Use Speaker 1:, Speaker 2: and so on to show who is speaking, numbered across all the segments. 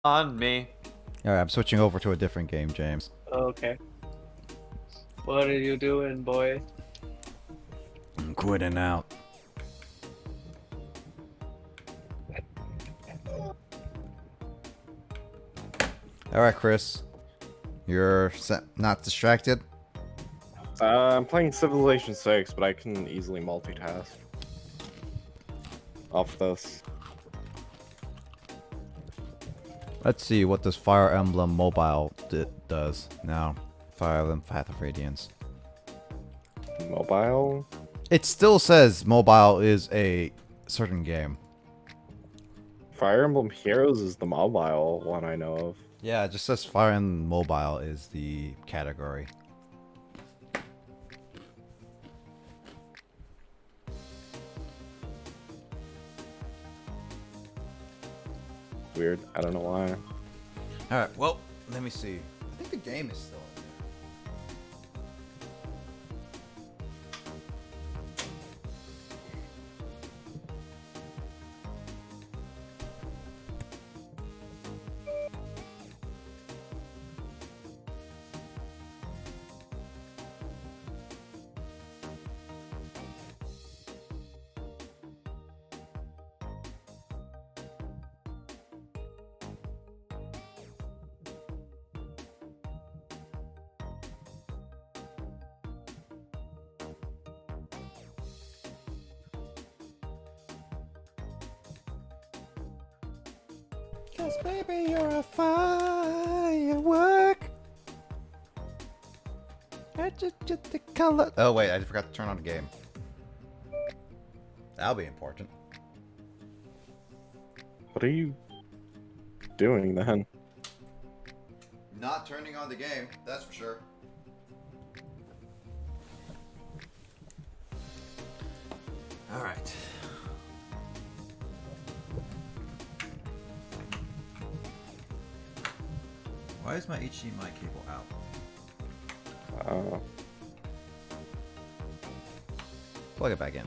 Speaker 1: On me.
Speaker 2: Alright, I'm switching over to a different game, James.
Speaker 3: Okay. What are you doing, boy?
Speaker 2: I'm quitting out. Alright, Chris. You're not distracted?
Speaker 4: I'm playing Civilization 6, but I can easily multitask off this.
Speaker 2: Let's see what this Fire Emblem mobile does now. Fire Emblem Path of Radiance.
Speaker 4: Mobile?
Speaker 2: It still says mobile is a certain game.
Speaker 4: Fire Emblem Heroes is the mobile one I know of.
Speaker 2: Yeah, it just says Fire Emblem Mobile is the category.
Speaker 4: Weird. I don't know why.
Speaker 2: Alright, well, let me see. I think the game is still in Cause baby, you're a firework. I just the color. Oh wait, I forgot to turn on the game. That'll be important.
Speaker 4: What are you doing then?
Speaker 2: Not turning on the game, that's for sure. All right. Why is my HDMI cable out? Plug it back in.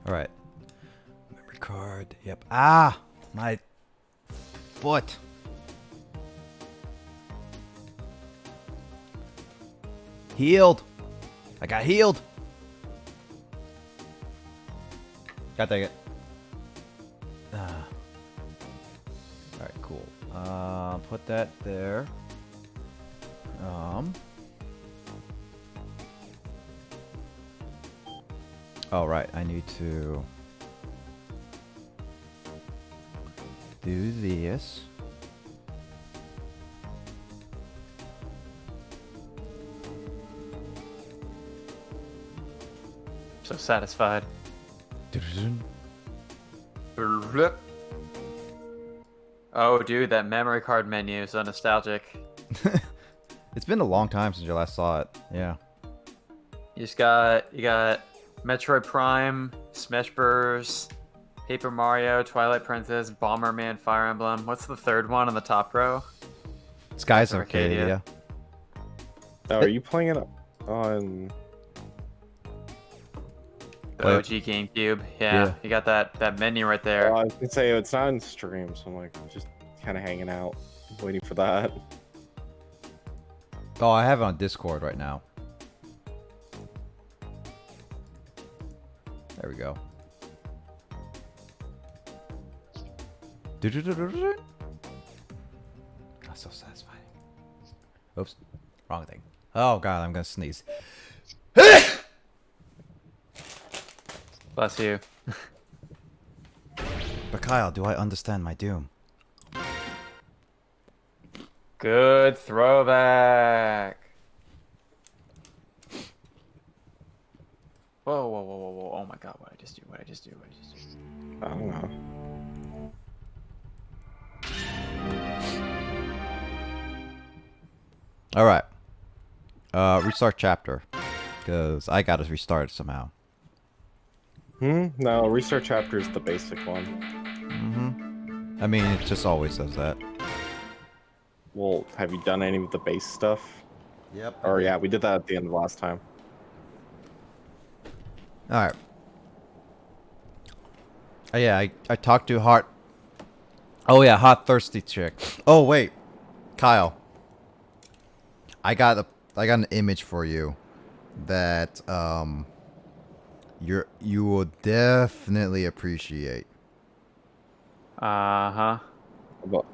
Speaker 2: All right. Memory card. Yep. Ah, my foot. Healed. I got healed. God dang it. Ah. All right, cool. Put that there. All right, I need to do this.
Speaker 1: So satisfied. Oh, dude, that memory card menu is so nostalgic.
Speaker 2: It's been a long time since you last saw it. Yeah.
Speaker 1: You got Metroid Prime, Smash Bros, Paper Mario, Twilight Princess, Bomberman, Fire Emblem. What's the third one on the top row?
Speaker 2: Sky's Arcadia.
Speaker 4: Oh, are you playing it on?
Speaker 1: The OG GameCube. Yeah, you got that menu right there.
Speaker 4: I was gonna say it's not in stream, so I'm like just kind of hanging out, waiting for that.
Speaker 2: Oh, I have it on Discord right now. There we go. That's so satisfying. Oops. Wrong thing. Oh god, I'm gonna sneeze.
Speaker 1: Bless you.
Speaker 2: But Kyle, do I understand my doom?
Speaker 1: Good throwback. Whoa, whoa, whoa, whoa, whoa. Oh my god, what I just do? What I just do? What I just do?
Speaker 4: I don't know.
Speaker 2: Alright. Restart chapter. Because I got to restart it somehow.
Speaker 4: No, restart chapter is the basic one.
Speaker 2: Mm-hmm. I mean, it just always does that.
Speaker 4: Well, have you done any of the base stuff?
Speaker 2: Yep.
Speaker 4: Or yeah, we did that at the end of last time.
Speaker 2: Alright. Oh, yeah, I talked to Hot... Oh, yeah, Hot Thirsty Chick. Oh, wait. Kyle. I got an image for you that, you will definitely appreciate.
Speaker 1: Uh-huh.
Speaker 4: About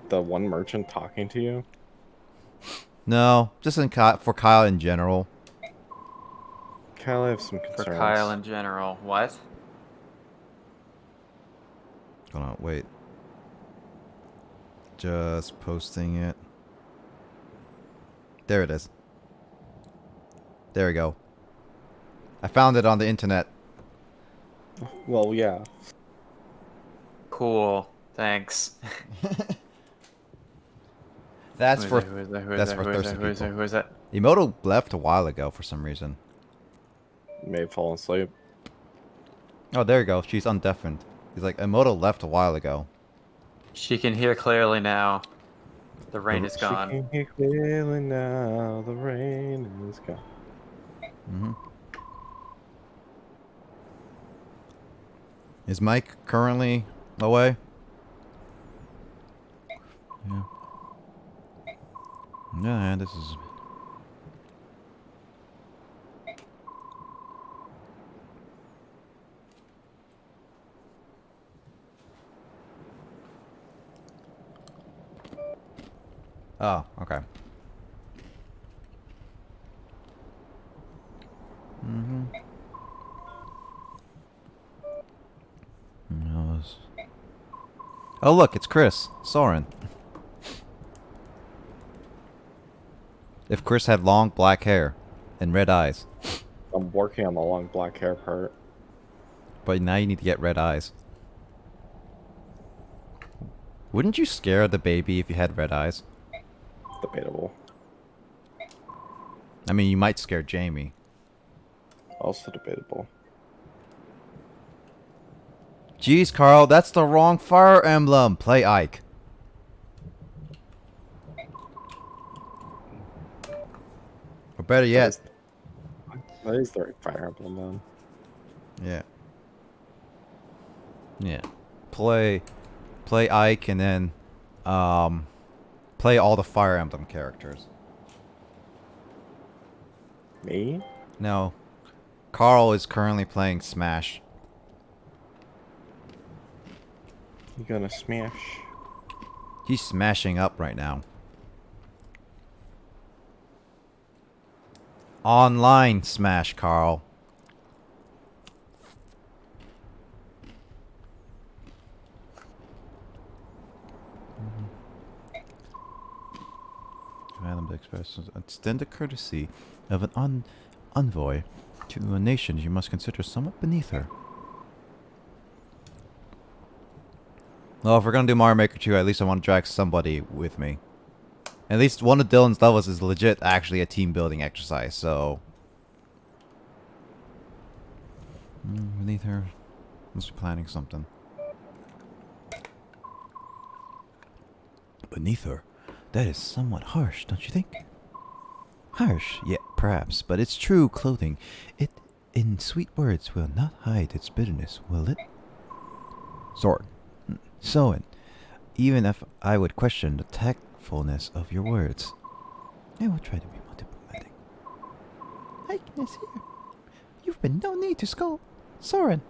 Speaker 4: the one merchant talking to you?
Speaker 2: No, just for Kyle in general.
Speaker 4: Kyle, I have some
Speaker 1: For
Speaker 4: concerns.
Speaker 1: Kyle in general. What?
Speaker 2: Hold on, wait. Just posting it. There it is. There we go. I found it on the internet.
Speaker 4: Well, yeah.
Speaker 1: Cool. Thanks.
Speaker 2: That's
Speaker 1: Who
Speaker 2: for
Speaker 1: is that? Who is
Speaker 2: that's
Speaker 1: that?
Speaker 2: for
Speaker 1: Who is
Speaker 2: thirsty
Speaker 1: that? Who is that?
Speaker 2: people.
Speaker 1: Who is that?
Speaker 2: Emoto left a while ago for some reason.
Speaker 4: May have fallen asleep.
Speaker 2: Oh, there you go. She's undeafened. He's like, Emoto left a while ago.
Speaker 1: She can hear clearly now. The rain is
Speaker 4: She
Speaker 1: gone.
Speaker 4: can hear clearly now, the rain is gone.
Speaker 2: Mm-hmm. Is Mike currently away? Yeah. Yeah, this is... Oh, okay. Mm-hmm. Oh, look, it's Chris. Soren. If Chris had long black hair and red eyes.
Speaker 4: I'm working on the long black hair part.
Speaker 2: But now you need to get red eyes. Wouldn't you scare the baby if you had red eyes?
Speaker 4: Debatable.
Speaker 2: I mean, you might scare Jamie.
Speaker 4: Also debatable.
Speaker 2: Jeez, Carl, that's the wrong Fire Emblem. Play Ike. Or better yet...
Speaker 4: That is the right Fire Emblem, then.
Speaker 2: Yeah. Yeah. Play Ike and then play all the Fire Emblem characters.
Speaker 4: Me?
Speaker 2: No. Carl is currently playing Smash.
Speaker 4: You gonna smash?
Speaker 2: He's smashing up right now. Online Smash, Carl. Madam to express extend the courtesy of an envoy to a nation you must consider somewhat beneath her. Well, if we're gonna do Mario Maker 2, at least I want to drag somebody with me. At least one of Dylan's levels is legit actually a team building exercise, so... beneath her. Must be planning something. Beneath her? That is somewhat harsh, don't you think? Harsh, yeah, perhaps, but it's true clothing. It, in sweet words, will not hide its bitterness, will it? Soren. Soren, even if I would question the tactfulness of your words, I will try to be more diplomatic. Likeness here. You've been no need to scold. Soren.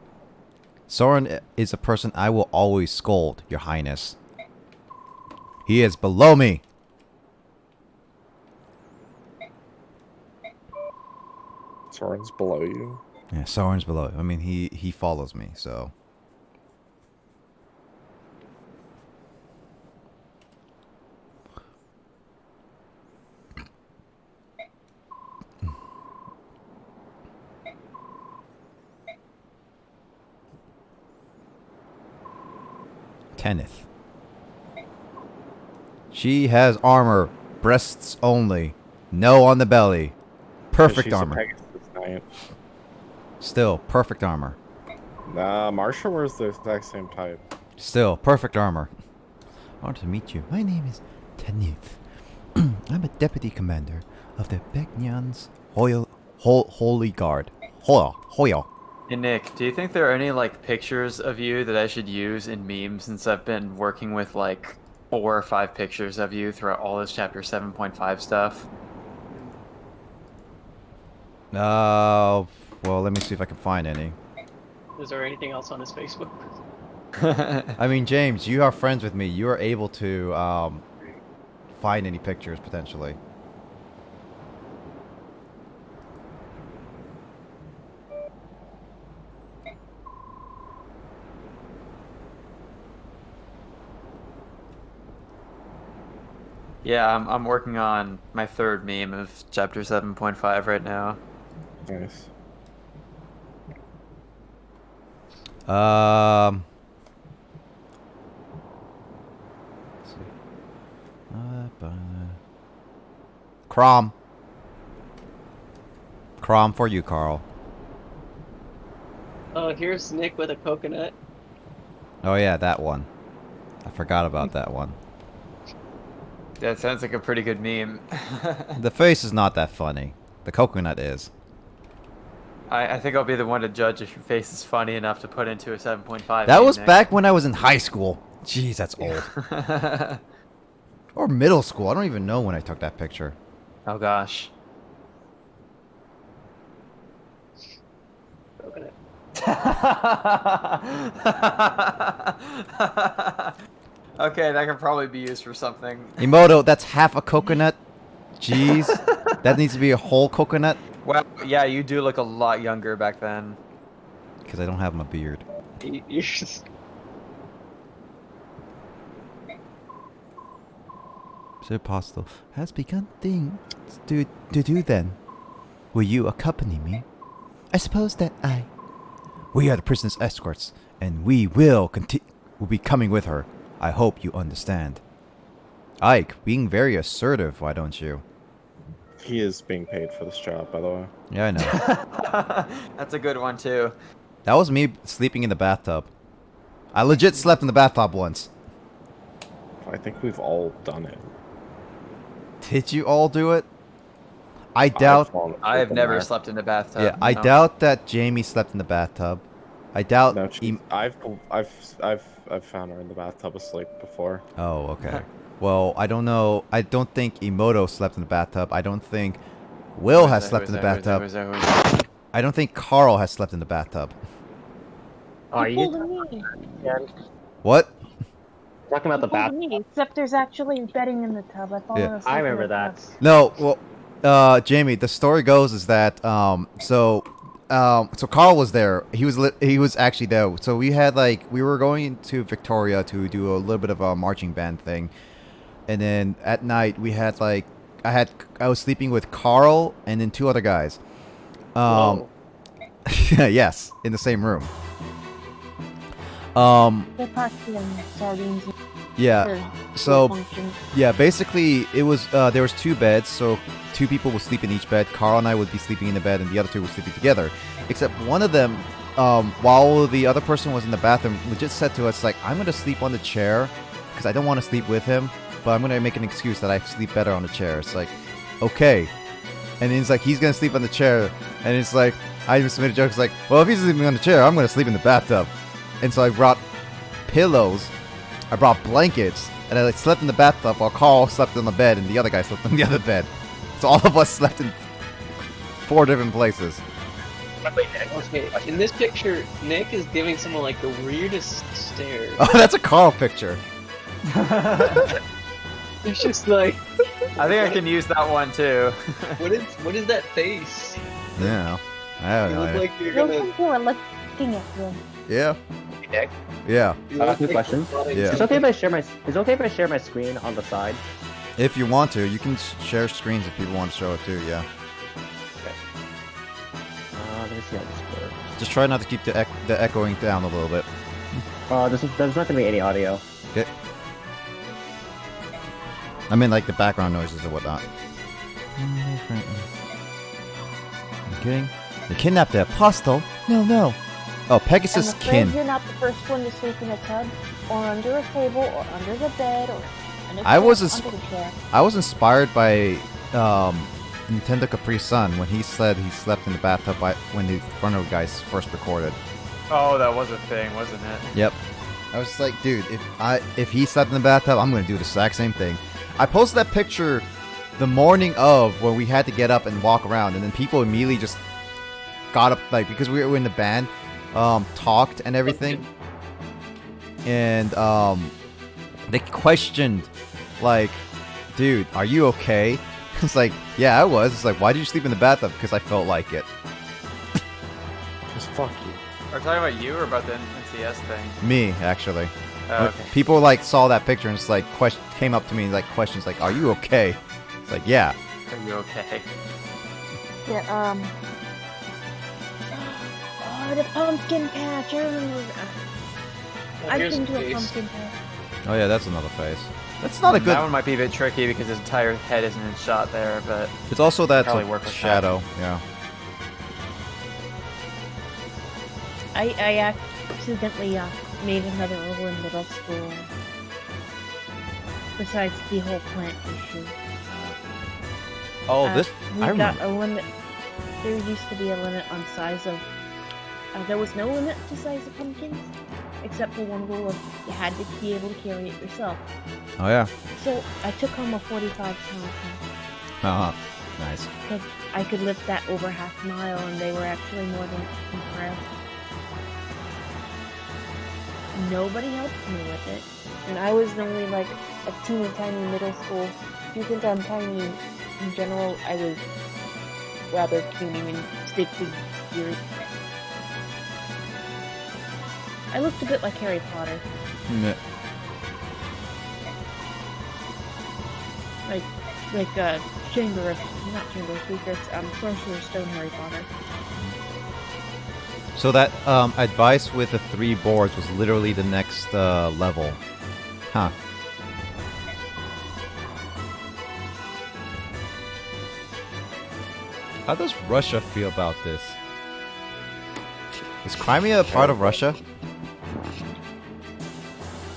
Speaker 2: Soren is a person I will always scold, Your Highness. He is below me.
Speaker 4: Soren's below you.
Speaker 2: Yeah, Soren's below. I mean, he follows me, so... Kenneth. She has armor. Breasts only. No on the belly. Perfect
Speaker 4: She's
Speaker 2: armor.
Speaker 4: A giant.
Speaker 2: Still, perfect armor.
Speaker 4: Nah, Marsha wears the exact same type.
Speaker 2: Still, perfect armor. I want to meet you. My name is Tenith. I'm a deputy commander of the Beknyan's Holy Guard. Hoyo.
Speaker 1: Hey Nick, do you think there are any like pictures of you that I should use in memes since I've been working with like 4 or 5 pictures of you throughout all this chapter 7.5 stuff?
Speaker 2: Well, let me see if I can find any.
Speaker 3: Is there anything else on his Facebook?
Speaker 2: I mean, James, you are friends with me. You are able to find any pictures potentially.
Speaker 1: Yeah, I'm working on my 3rd meme of chapter 7.5 right now.
Speaker 4: Nice.
Speaker 2: Let's see. Crom. Crom for you, Carl.
Speaker 3: Oh, here's Nick with a coconut.
Speaker 2: Oh yeah, that one. I forgot about that one.
Speaker 1: That sounds like a pretty good meme.
Speaker 2: The face is not that funny. The coconut is.
Speaker 1: I think I'll be the one to judge if your face is funny enough to put into a 7.5.
Speaker 2: That was
Speaker 1: Nick.
Speaker 2: back when I was in high school. Jeez, that's old. Or middle school. I don't even know when I took that picture.
Speaker 1: Oh gosh.
Speaker 3: Coconut.
Speaker 1: Okay, that can probably be used for something.
Speaker 2: Emoto, that's half a coconut. Jeez. That needs to be a whole coconut.
Speaker 1: Well, yeah, you do look a lot younger back then.
Speaker 2: Because I don't have my beard.
Speaker 3: You just...
Speaker 2: Sir Apostle has begun things to do then. Will you accompany me? I suppose that we are the prisoner's escorts, and we will be coming with her. I hope you understand. Ike, being very assertive, why don't you?
Speaker 4: He is being paid for this job, by the way.
Speaker 2: Yeah, I know.
Speaker 1: That's a good one too.
Speaker 2: That was me sleeping in the bathtub. I legit slept in the bathtub once.
Speaker 4: I think we've all done it.
Speaker 2: Did you all do it? I doubt.
Speaker 1: I have never slept in a bathtub.
Speaker 2: Yeah, I
Speaker 1: no.
Speaker 2: doubt that Jamie slept in the bathtub. I doubt.
Speaker 4: No, I've found her in the bathtub asleep before.
Speaker 2: Oh, okay. Well, I don't know. I don't think Emoto slept in the bathtub. I don't think Will has slept in the bathtub. I don't think Carl has slept in the bathtub.
Speaker 5: Are you
Speaker 2: What?
Speaker 5: talking about the bath?
Speaker 6: Except there's actually bedding in the tub. I've fallen
Speaker 2: Yeah.
Speaker 6: asleep
Speaker 5: I
Speaker 6: in
Speaker 5: remember
Speaker 6: the
Speaker 5: that.
Speaker 6: tub.
Speaker 2: No, well, Jamie, the story goes is that so Carl was there. He was actually there. So we were going to Victoria to do a little bit of a marching band thing, and then at night we had I was sleeping with Carl and then 2 other guys.
Speaker 3: Whoa.
Speaker 2: Yes, in the same room.
Speaker 6: They're party and sardines.
Speaker 2: Yeah. So yeah, basically it was there was 2 beds, so 2 people would sleep in each bed. Carl and I would be sleeping in the bed, and the other 2 would sleep together. Except one of them, while the other person was in the bathroom, legit said to us like, "I'm gonna sleep on the chair because I don't want to sleep with him, but I'm gonna make an excuse that I sleep better on the chair." It's like, okay. And then it's like he's gonna sleep on the chair, and it's like I just made a joke. It's like, well, if he's sleeping on the chair, I'm gonna sleep in the bathtub. And so I brought pillows, I brought blankets, and I slept in the bathtub while Carl slept on the bed and the other guy slept on the other bed. So all of us slept in 4 different places.
Speaker 3: Okay, in this picture, Nick is giving someone like the weirdest stare.
Speaker 2: Oh, that's a Carl picture.
Speaker 3: It's just like,
Speaker 1: I think I can use that one too.
Speaker 3: what is that face?
Speaker 2: Yeah. I don't
Speaker 3: You
Speaker 2: know.
Speaker 3: look like you're
Speaker 6: Those
Speaker 3: gonna.
Speaker 6: people are looking at you.
Speaker 2: Yeah.
Speaker 5: Nick,
Speaker 2: Yeah.
Speaker 3: You look
Speaker 5: quick
Speaker 3: like
Speaker 5: question.
Speaker 3: you're
Speaker 2: Yeah.
Speaker 5: Is it okay if I share my? Is it okay if I share my screen on the side?
Speaker 2: If you want to, you can share screens if people want to show it too. Yeah.
Speaker 5: Let me see how this works.
Speaker 2: Just try not to keep the echoing down a little bit.
Speaker 5: There's not gonna be any audio.
Speaker 2: Okay. I mean, like the background noises or whatnot. You kidding? You kidnapped the apostle? No, no. Oh, Pegasus
Speaker 6: I'm afraid
Speaker 2: kin.
Speaker 6: you're not the first one to sleep in a tub, or under a table, or under the bed, or in a
Speaker 2: I
Speaker 6: chair,
Speaker 2: was
Speaker 6: under the chair.
Speaker 2: I was inspired by Nintendo Capri Sun when he said he slept in the bathtub when the Front Row guys first recorded.
Speaker 1: Oh, that was a thing, wasn't it?
Speaker 2: Yep. I was like, dude, if he slept in the bathtub, I'm gonna do the exact same thing. I posted that picture the morning of when we had to get up and walk around, and then people immediately just got up, like, because we were in the band, talked and everything, and they questioned, like, dude, are you okay? It's like, yeah, I was. It's like, why did you sleep in the bathtub? Because I felt like it.
Speaker 4: Just fuck you.
Speaker 1: Are we talking about you or about the NCS thing?
Speaker 2: Me, actually.
Speaker 1: Oh, okay.
Speaker 2: People like saw that picture and just like came up to me like questions like, "Are you okay?" It's like, "Yeah."
Speaker 1: Are you okay?
Speaker 6: Yeah, oh, the pumpkin patch, I remember that. I've
Speaker 3: here's
Speaker 6: been to a
Speaker 3: face.
Speaker 6: pumpkin patch.
Speaker 2: Oh yeah, that's another face. That's not a good.
Speaker 1: That one might be a bit tricky because his entire head isn't in shot there, but
Speaker 2: It's also that
Speaker 1: Probably work with
Speaker 2: shadow. Yeah.
Speaker 6: I accidentally made another rule in middle school. Besides the whole plant issue.
Speaker 2: Oh,
Speaker 6: Uh,
Speaker 2: this
Speaker 6: we
Speaker 2: I
Speaker 6: got
Speaker 2: remember.
Speaker 6: a limit. There used to be a limit on size of. There was no limit to size of pumpkins, except for one rule of you had to be able to carry it yourself.
Speaker 2: Oh yeah.
Speaker 6: So I took home a 45-pound pumpkin.
Speaker 2: Nice.
Speaker 6: Because I could lift that over half a mile, and they were actually more than impressed. Nobody helped me with it, and I was only like a teeny tiny middle school. If you think I'm tiny in general, I was rather puny and stiffly geared. I looked a bit like Harry Potter,
Speaker 2: Meh.
Speaker 6: like Chamber of Secrets, Sorcerer's Stone Harry Potter.
Speaker 2: So that advice with the 3 boards was literally the next level. Huh. How does Russia feel about this? Is Crimea a part of Russia?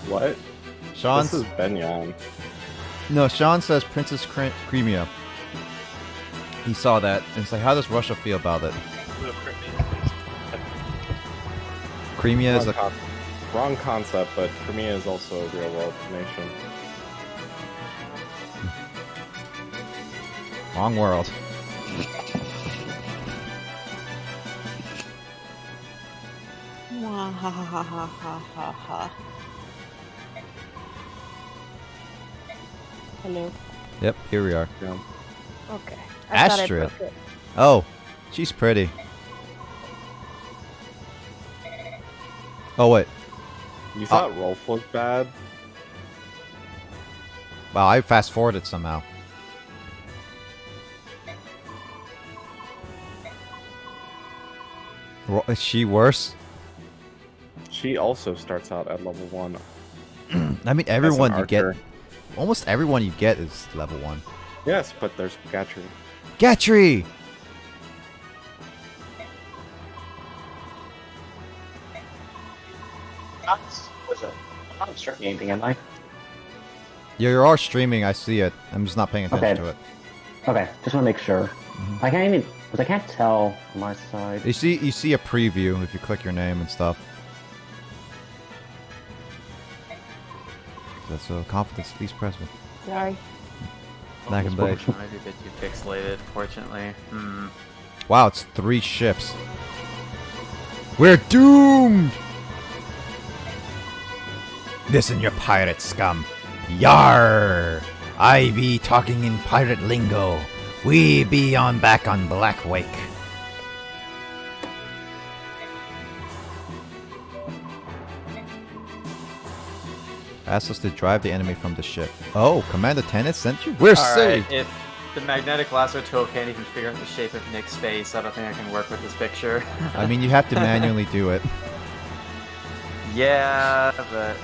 Speaker 4: What?
Speaker 2: Sean's...
Speaker 4: This is Benyan.
Speaker 2: No, Sean says Princess Crimea. He saw that, and it's like, how does Russia feel about it? Crimea is a...
Speaker 4: Wrong concept, but Crimea is also a real world nation.
Speaker 2: Wrong world.
Speaker 6: Ha ha ha ha ha ha ha. Hello.
Speaker 2: Yep, here we are.
Speaker 4: Yeah.
Speaker 6: Okay.
Speaker 2: Astrid. Oh, she's pretty. Oh, wait.
Speaker 4: You thought Rolf looked bad?
Speaker 2: Wow, I fast-forwarded somehow. Is she worse?
Speaker 4: She also starts out at level 1.
Speaker 2: I mean,
Speaker 4: as an
Speaker 2: everyone you get...
Speaker 4: archer.
Speaker 2: Almost everyone you get is level 1.
Speaker 4: Yes, but there's Gatrie.
Speaker 2: Gatrie!
Speaker 5: I'm not streaming anything, am I?
Speaker 2: Yeah, you are streaming, I see it. I'm just not paying attention
Speaker 5: Okay.
Speaker 2: to it.
Speaker 5: Okay, just want to make sure. I can't even, because I can't tell on my side.
Speaker 2: You see a preview if you click your name and stuff. That's a confidence least present.
Speaker 6: Sorry.
Speaker 2: Back in day.
Speaker 1: Maybe a bit too pixelated, fortunately.
Speaker 2: Wow, it's 3 ships. We're doomed! Listen, you pirate scum. Yar! I be talking in pirate lingo. We be back on Black Wake. Asked us to drive the enemy from the ship. Oh, Commander Tennis sent you? We're saved!
Speaker 1: Alright, if the magnetic lasso tool can't even figure out the shape of Nick's face, I don't think I can work with this picture.
Speaker 2: I mean, you have to manually do it.
Speaker 1: Yeah, but...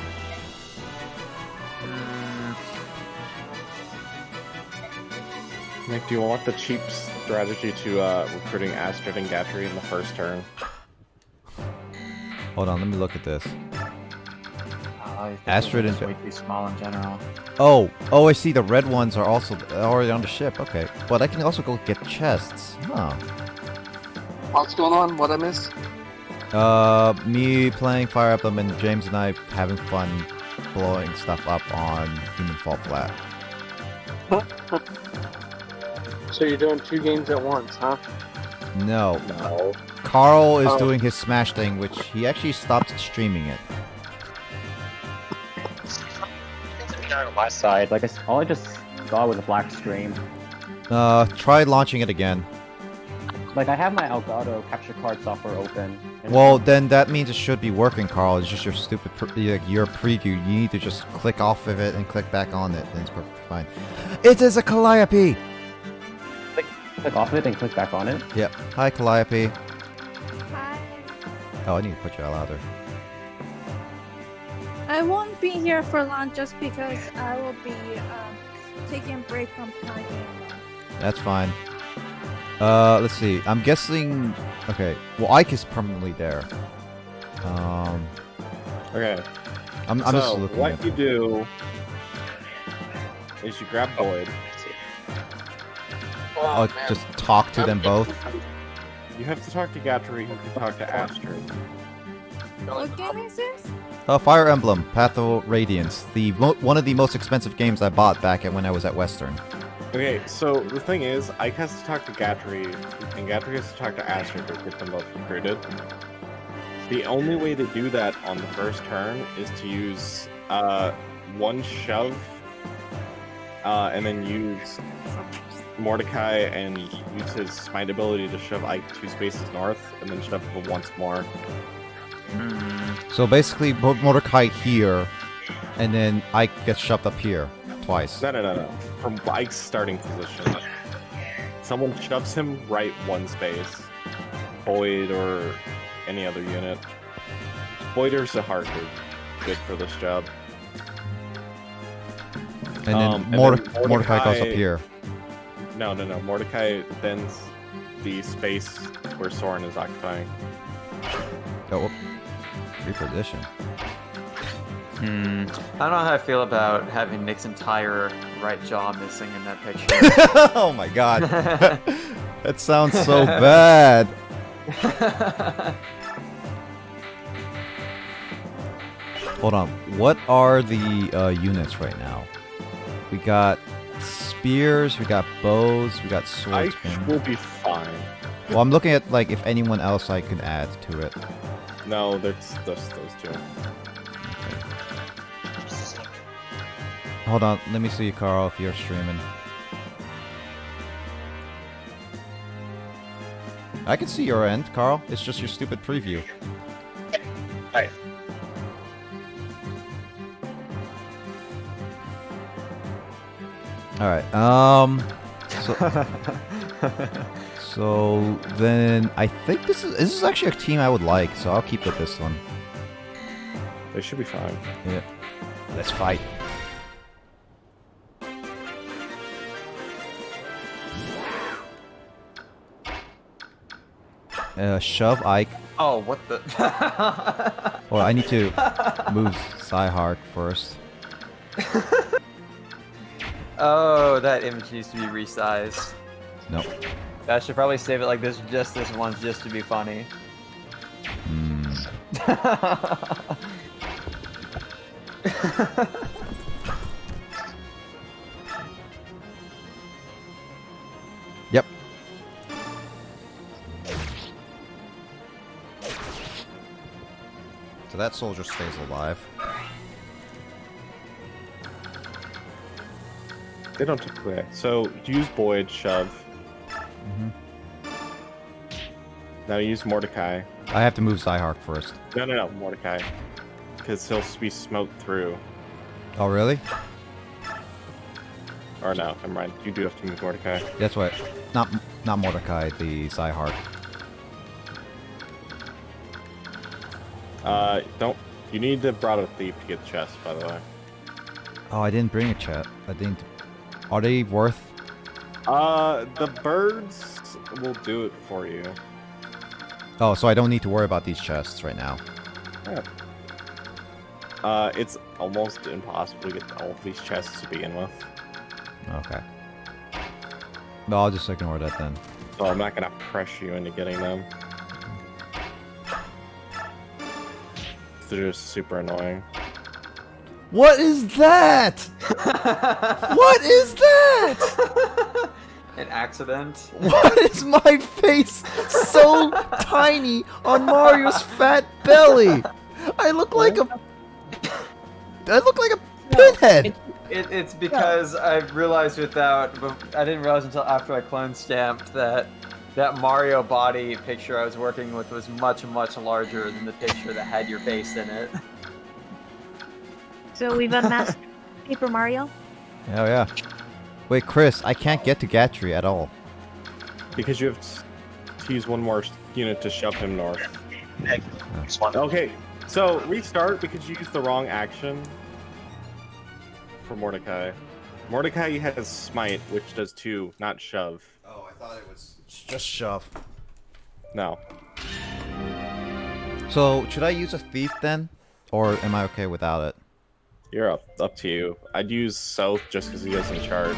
Speaker 4: Nick, do you want the cheap strategy to recruiting Astrid and Gatrie in the first turn?
Speaker 2: Hold on, let me look at this.
Speaker 1: I think
Speaker 2: Astrid
Speaker 1: it's
Speaker 2: and-
Speaker 1: way too small in general.
Speaker 2: Oh, I see. The red ones are also already on the ship. Okay, but I can also go get chests. Huh.
Speaker 7: What's going on? What I missed?
Speaker 2: Me playing Fire Emblem and James and I having fun blowing stuff up on Human Fall Flat.
Speaker 7: So you're doing 2 games at once, huh?
Speaker 2: No,
Speaker 4: No.
Speaker 2: Carl is
Speaker 7: Oh.
Speaker 2: doing his Smash thing, which he actually stopped streaming it.
Speaker 5: On my side, like all I just got was a black screen.
Speaker 2: Try launching it again.
Speaker 5: Like I have my Elgato capture card software open. and
Speaker 2: Well, then that means it should be working, Carl. It's just your stupid, your preview. You need to just click off of it and click back on it, and it's perfectly fine. It is a Calliope!
Speaker 5: click off of it and click back on it.
Speaker 2: Yep. Hi, Calliope.
Speaker 8: Hi.
Speaker 2: Oh, I need to put you out louder.
Speaker 8: I won't be here for long just because I will be taking a break from playing.
Speaker 2: That's fine. Let's see. I'm guessing... Okay. Well, Ike is permanently there.
Speaker 4: Okay.
Speaker 2: I'm
Speaker 4: so
Speaker 2: just looking
Speaker 4: what
Speaker 2: at...
Speaker 4: you do is you grab Boyd.
Speaker 2: Oh, just talk to them both.
Speaker 4: You have to talk to Gatrie, who can talk to Astrid.
Speaker 8: What game is this?
Speaker 2: Fire Emblem, Path of Radiance. One of the most expensive games I bought back when I was at Western.
Speaker 4: Okay, so the thing is, Ike has to talk to Gatrie, and Gatrie has to talk to Astrid to get them both recruited. The only way to do that on the first turn is to use one shove, and then use Mordecai and use his smite ability to shove Ike 2 spaces north, and then shove him once more.
Speaker 2: So basically, Mordecai here, and then Ike gets shoved up here twice.
Speaker 4: No. From Ike's starting position. Someone shoves him right 1 space. Boyd or any other unit. Boyd or Zahar are good for this job.
Speaker 2: And then,
Speaker 4: and
Speaker 2: Mordecai goes up here.
Speaker 4: No. Mordecai thens the space where Soren is occupying.
Speaker 2: Oh, reposition.
Speaker 1: I don't know how I feel about having Nick's entire right jaw missing in that picture.
Speaker 2: Oh my god. That sounds so bad. Hold on. What are the units right now? We got spears, we got bows, we got
Speaker 4: Ike
Speaker 2: swordsmen.
Speaker 4: will be fine.
Speaker 2: Well, I'm looking at like if anyone else I can add to it.
Speaker 4: No, there's just those 2.
Speaker 2: Hold on, let me see, Carl, if you're streaming. I can see your end, Carl. It's just your stupid preview.
Speaker 5: Right.
Speaker 2: Alright, so then I think this is actually a team I would like, so I'll keep with this one.
Speaker 4: They should be fine.
Speaker 2: Yeah. Let's fight. Shove Ike.
Speaker 1: Oh, what the?
Speaker 2: Well, I need to move Psyhark first.
Speaker 1: Oh, that image needs to be resized.
Speaker 2: Nope.
Speaker 1: I should probably save it like this, just this once, just to be funny.
Speaker 2: Yep. So that soldier stays alive.
Speaker 4: They don't typically act. So use Boyd, shove. Now use Mordecai.
Speaker 2: I have to move Psyhark first.
Speaker 4: No, Mordecai. Because he'll be smoked through.
Speaker 2: Oh, really?
Speaker 4: Or no, never mind. You do have to move Mordecai.
Speaker 2: That's what. Not Mordecai, the Psyhark.
Speaker 4: Don't. You need to brought a thief to get the chest, by the way.
Speaker 2: Oh, I didn't bring a chat. I didn't. Are they worth
Speaker 4: The birds will do it for you.
Speaker 2: Oh, so I don't need to worry about these chests right now.
Speaker 4: Yeah. It's almost impossible to get all of these chests to begin with.
Speaker 2: Okay. No, I'll just ignore that then.
Speaker 4: So I'm not gonna pressure you into getting them. They're just super annoying.
Speaker 2: What is that? What is that?
Speaker 1: An accident.
Speaker 2: What is my face so tiny on Mario's fat belly? I look like a pinhead.
Speaker 1: It's because I realized I didn't realize until after I clone stamped that Mario body picture I was working with was much, much larger than the picture that had your face in it.
Speaker 6: So we've unmasked Paper Mario.
Speaker 2: Oh yeah. Wait, Chris, I can't get to Gatrie at all.
Speaker 4: Because you have to use one more unit to shove him north. Okay, so restart because you used the wrong action for Mordecai. Mordecai has smite, which does 2, not shove.
Speaker 2: Oh, I thought it was just shove.
Speaker 4: No.
Speaker 2: So, should I use a thief then? Or am I okay without it?
Speaker 4: You're up to you. I'd use South just because he doesn't charge.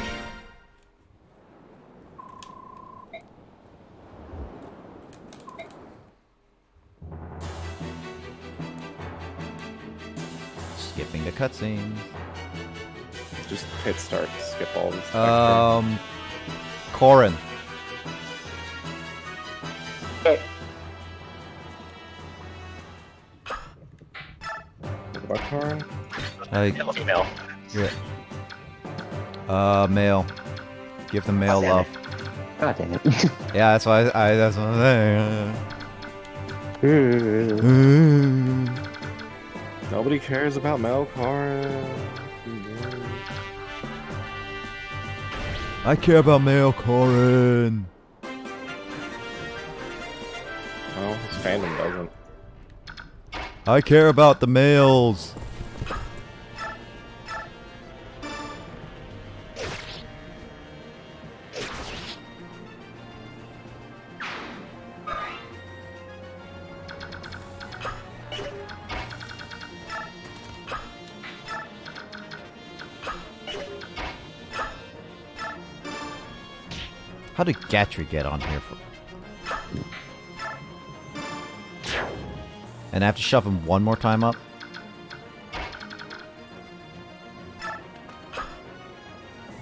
Speaker 2: Skipping the cutscenes.
Speaker 4: Just hit start to skip all this.
Speaker 2: Soren.
Speaker 5: Okay.
Speaker 4: What about Soren?
Speaker 5: Female.
Speaker 2: Yeah. Male. Give them male
Speaker 5: damn
Speaker 2: love.
Speaker 5: God dang it.
Speaker 2: Yeah, that's why that's what I'm saying.
Speaker 4: Nobody cares about Melkor.
Speaker 2: I care about male Soren.
Speaker 4: Well, his fandom doesn't.
Speaker 2: I care about the males. How did Gatrie get on here for? And I have to shove him one more time up?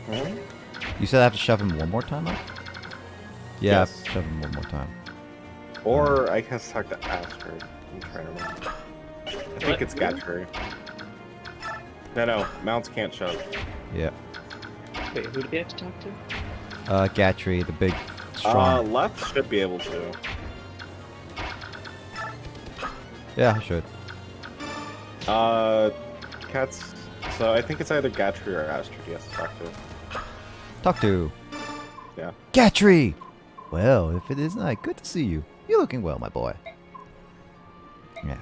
Speaker 4: Hmm?
Speaker 2: You said I have to shove him one more time up? Yeah, I
Speaker 4: Yes.
Speaker 2: have to shove him one more time.
Speaker 4: Or I guess talk to Astrid. I'm trying to remember. I think it's Gatrie. No, mounts can't shove.
Speaker 2: Yeah.
Speaker 3: Wait, who do we have to talk to?
Speaker 2: Gatrie, the big, strong.
Speaker 4: Left should be able to.
Speaker 2: Yeah, I should.
Speaker 4: Cats. So I think it's either Gatrie or Astrid he has to talk to.
Speaker 2: Talk to.
Speaker 4: Yeah.
Speaker 2: Gatrie! Well, if it is not, good to see you. You're looking well, my boy. Yeah.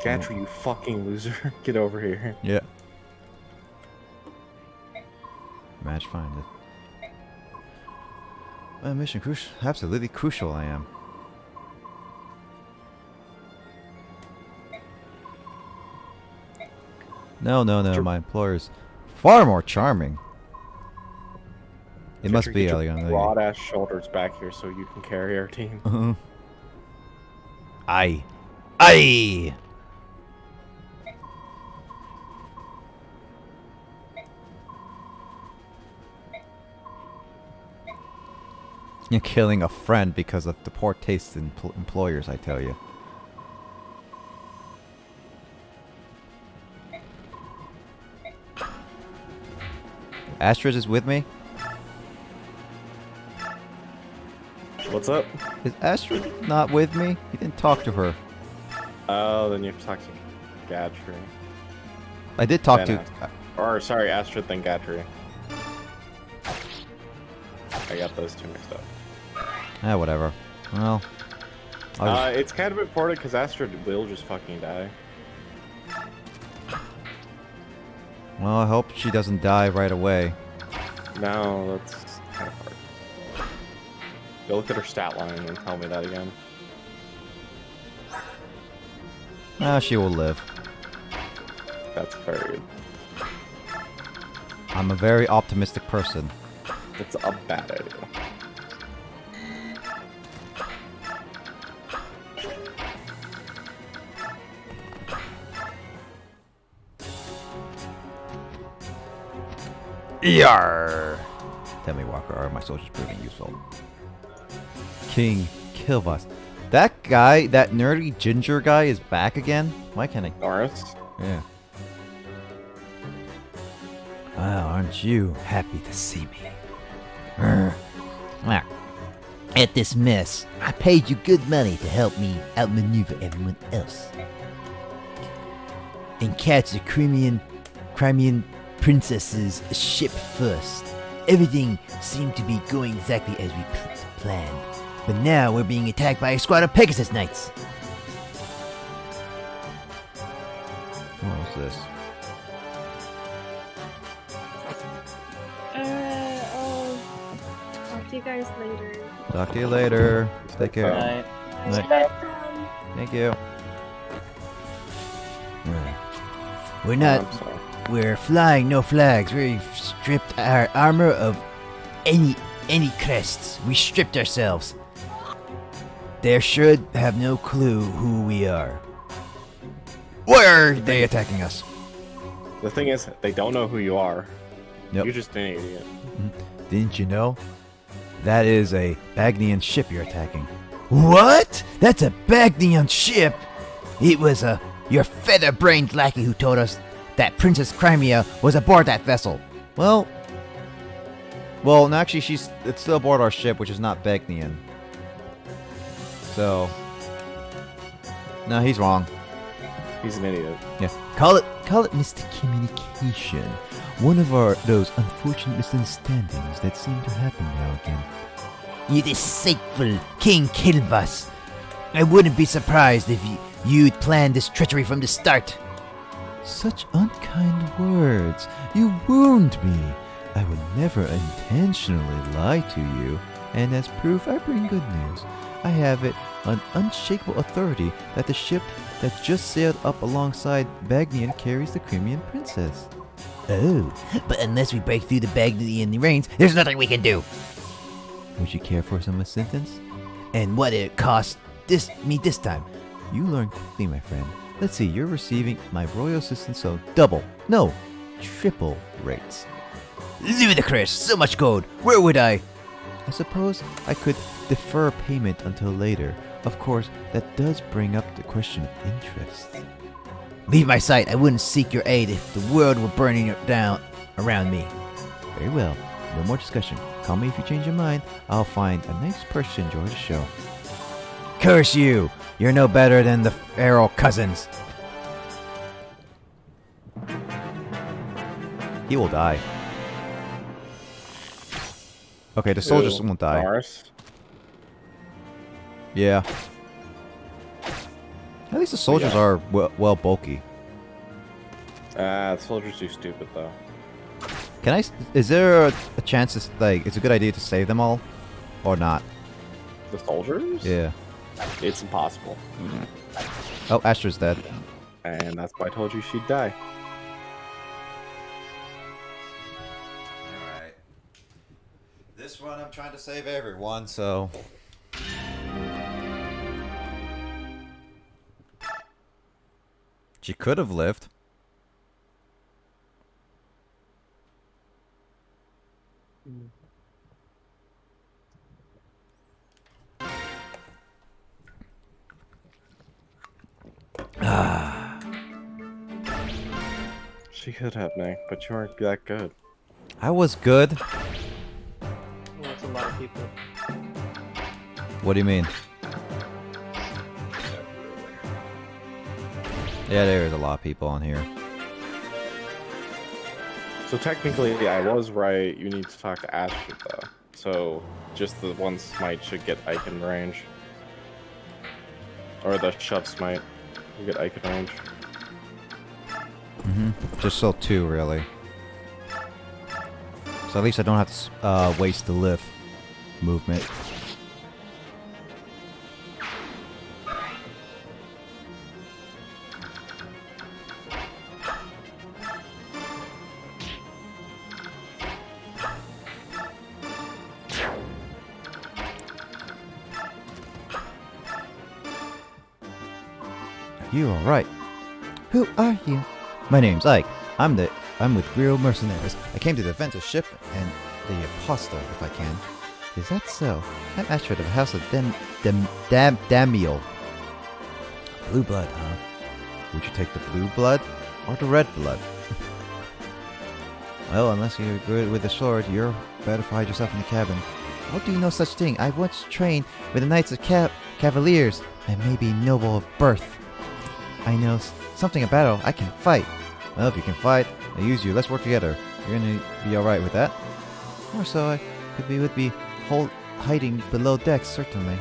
Speaker 4: Gatrie, you fucking loser. Get over here.
Speaker 2: Yeah. Match find it. Mission crucial. Absolutely crucial I am. No, my employer's far more charming. It must be Elion.
Speaker 4: Broad ass shoulders back here so you can carry our team.
Speaker 2: Aye. You're killing a friend because of the poor taste in employers, I tell you. Astrid is with me?
Speaker 4: What's up?
Speaker 2: Is Astrid not with me? He didn't talk to her.
Speaker 4: Oh, then you have to talk to Gatrie.
Speaker 2: I did talk
Speaker 4: Then
Speaker 2: to...
Speaker 4: Or, sorry, Astrid, then Gatrie. I got those two mixed up.
Speaker 2: whatever. Well...
Speaker 4: It's kind of important because Astrid will just fucking die.
Speaker 2: Well, I hope she doesn't die right away.
Speaker 4: No, that's kind of hard. Go look at her stat line and tell me that again.
Speaker 2: Ah, she will live.
Speaker 4: That's very good.
Speaker 2: I'm a very optimistic person.
Speaker 4: That's a bad idea.
Speaker 2: Yarr! Tell me, Walker, are my soldiers proving useful? King Kilvas. That guy, that nerdy ginger guy, is back again? Why can't I?
Speaker 4: Norris?
Speaker 2: Yeah. Well, aren't you happy to see me? Well, at this mess, I paid you good money to help me outmaneuver everyone else. And catch the Crimean princess's ship first. Everything seemed to be going exactly as we planned. But now we're being attacked by a squad of Pegasus Knights. What was this?
Speaker 8: Talk to you guys later.
Speaker 2: Talk to you later. Take care.
Speaker 1: Night.
Speaker 2: Night. Thank you. We're not.
Speaker 4: I'm sorry.
Speaker 2: We're flying no flags. We've stripped our armor of any crests. We stripped ourselves. They should have no clue who we are. Why are they attacking us?
Speaker 4: The thing is, they don't know who you are.
Speaker 2: Nope.
Speaker 4: You're just an idiot.
Speaker 2: Didn't you know? That is a Bagnian ship you're attacking. What? That's a Bagnian ship? It was your feather-brained lackey who told us that Princess Crimea was aboard that vessel. Well, actually, it's still aboard our ship, which is not Bagnian. So, no, he's wrong.
Speaker 4: He's an idiot.
Speaker 2: Yeah, call it miscommunication. One of those unfortunate misunderstandings that seem to happen now again. You deceitful King Kilvas! I wouldn't be surprised if you'd planned this treachery from the start. Such unkind words. You wound me. I would never intentionally lie to you. And as proof, I bring good news. I have it on unshakable authority that the ship that just sailed up alongside Bagnian carries the Crimean princess. Oh, but unless we break through the Bagnian reins, there's nothing we can do. Would you care for some assistance? And what it cost me this time? You learn quickly, my friend. Let's see, you're receiving my royal assistance, so triple rates. Ludicrous! So much gold! Where would I suppose I could defer payment until later. Of course, that does bring up the question of interest. Leave my sight. I wouldn't seek your aid if the world were burning down around me. Very well. No more discussion. Call me if you change your mind. I'll find a nice person to enjoy the show. Curse you! You're no better than the feral cousins. He will die. Okay, the soldiers won't die.
Speaker 4: Norris?
Speaker 2: Yeah. At least the soldiers are well bulky.
Speaker 4: The soldiers are stupid though.
Speaker 2: Is there a chance it's a good idea to save them all? Or not?
Speaker 4: The soldiers?
Speaker 2: Yeah.
Speaker 4: It's impossible.
Speaker 2: Oh, Astra's dead.
Speaker 4: And that's why I told you she'd die.
Speaker 2: Alright. This run I'm trying to save everyone, so... She could have lived.
Speaker 4: She could have, Nick, but you weren't that good.
Speaker 2: I was good.
Speaker 3: Well, that's a lot of people.
Speaker 2: What do you mean? Yeah, there is a lot of people on here.
Speaker 4: So technically, I was right. You need to talk to Astrid, though. So just the one smite should get icon range. Or the shove smite. You get icon range.
Speaker 2: Just still two, really. So at least I don't have to waste the lift movement. You alright? Who are you? My name's Ike. I'm with Real Mercenaries. I came to defend the ship and the apostle, if I can. Is that so? I'm Astrid of the House of Damiel. Blue blood, huh? Would you take the blue blood or the red blood? Well, unless you're good with the sword, you're better to hide yourself in the cabin. How do you know such thing? I once trained with the Knights of Cavaliers. I may be noble of birth. I know something of battle. I can fight. Well, if you can fight, I'll use you. Let's work together. You're gonna be alright with that? Or so I could be with me hiding below decks, certainly.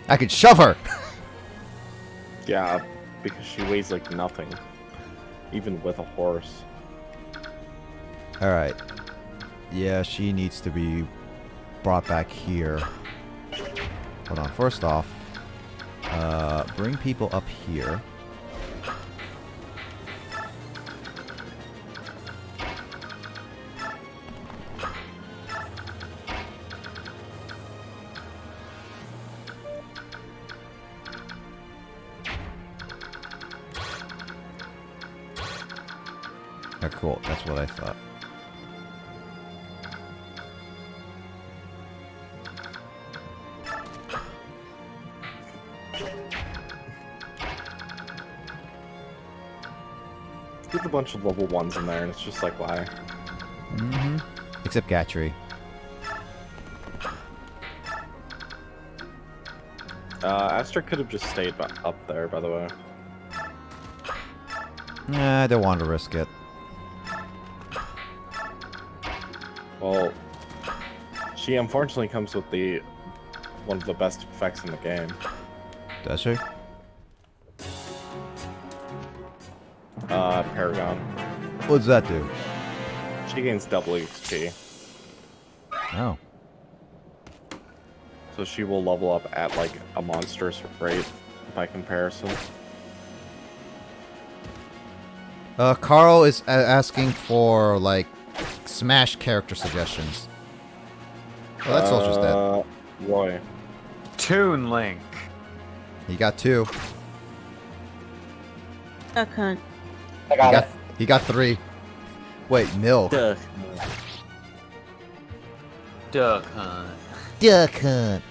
Speaker 2: I could shove her!
Speaker 4: Yeah, because she weighs like nothing. Even with a horse.
Speaker 2: Alright. Yeah, she needs to be brought back here. Hold on, first off, bring people up here. Oh, cool, that's what I thought.
Speaker 4: With a bunch of level 1s in there, and it's just like, why?
Speaker 2: Mm-hmm. Except Gatrie.
Speaker 4: Astrid could have just stayed up there, by the way.
Speaker 2: Nah, I don't want to risk it.
Speaker 4: Well, she unfortunately comes with one of the best effects in the game.
Speaker 2: Does she?
Speaker 4: Paragon.
Speaker 2: What does that do?
Speaker 4: She gains double XP.
Speaker 2: Oh.
Speaker 4: So she will level up at like a monstrous rate by comparison.
Speaker 2: Carl is asking for like Smash character suggestions. Oh, that soldier's dead.
Speaker 4: Roy.
Speaker 1: Toon Link.
Speaker 2: He got 2.
Speaker 6: Duck Hunt.
Speaker 5: I got it.
Speaker 2: He got 3. Wait, milk.
Speaker 1: Duck Hunt.
Speaker 2: Duck Hunt.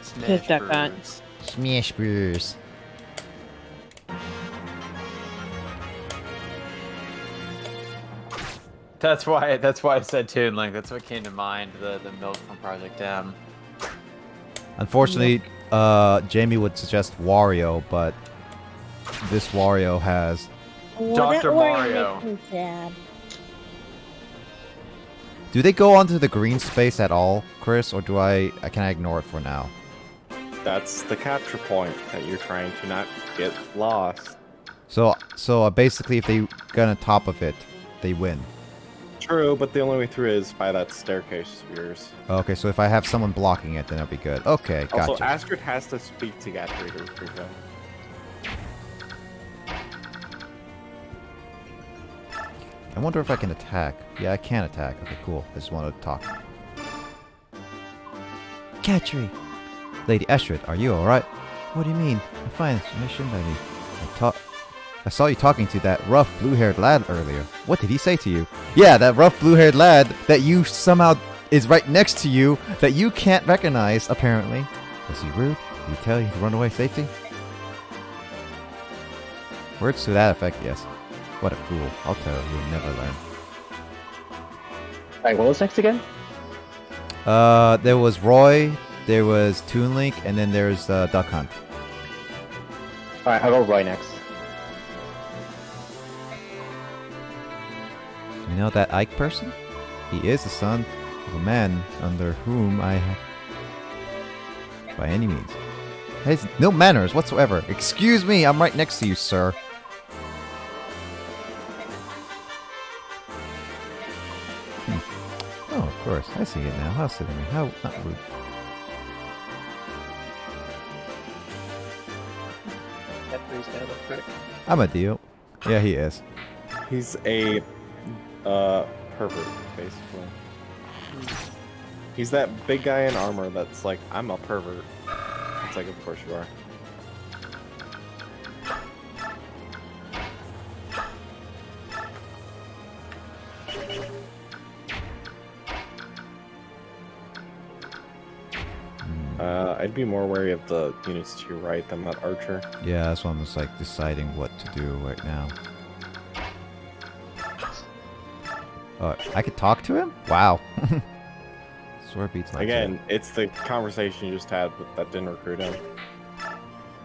Speaker 1: Smash
Speaker 6: Duck Hunt.
Speaker 1: Bros.
Speaker 2: Smash Bros.
Speaker 1: That's why I said Toon Link. That's what came to mind. The milk from Project M.
Speaker 2: Unfortunately, Jamie would suggest Wario, but this Wario has...
Speaker 1: Dr.
Speaker 6: That
Speaker 1: Mario.
Speaker 6: makes me sad.
Speaker 2: Do they go onto the green space at all, Chris, or can I ignore it for now?
Speaker 4: That's the capture point that you're trying to not get lost.
Speaker 2: So basically, if they get on top of it, they win.
Speaker 4: True, but the only way through is by that staircase spheres.
Speaker 2: Okay, so if I have someone blocking it, then it'll be good. Okay, gotcha.
Speaker 4: Also, Astrid has to speak to Gatrie to recruit him.
Speaker 2: I wonder if I can attack. Yeah, I can attack. Okay, cool. I just want to talk. Gatrie! Lady Astrid, are you alright? What do you mean? I'm fine. Why shouldn't I be? I saw you talking to that rough blue-haired lad earlier. What did he say to you? Yeah, that rough blue-haired lad that you somehow is right next to you that you can't recognize, apparently. Was he rude? Did he tell you to run away safety? Words to that effect, yes. What a fool. I'll tell you, you'll never learn.
Speaker 5: Alright, what was next again?
Speaker 2: There was Roy, there was Toon Link, and then there's Duck Hunt.
Speaker 5: Alright, I'll go Roy next.
Speaker 2: You know that Ike person? He is the son of a man under whom I by any means. Has no manners whatsoever. Excuse me, I'm right next to you, sir. course. I see it now. How silly me. How not rude.
Speaker 3: Gatrie's down up quick.
Speaker 2: I'm a deal. Yeah, he is.
Speaker 4: He's a pervert, basically. He's that big guy in armor that's like, I'm a pervert. It's like, of course you are. I'd be more wary of the units to your right than that archer.
Speaker 2: Yeah, that's why I'm just like deciding what to do right now. I could talk to him? Wow. Sword beats like
Speaker 4: Again, it's the conversation you just had, but that didn't recruit him.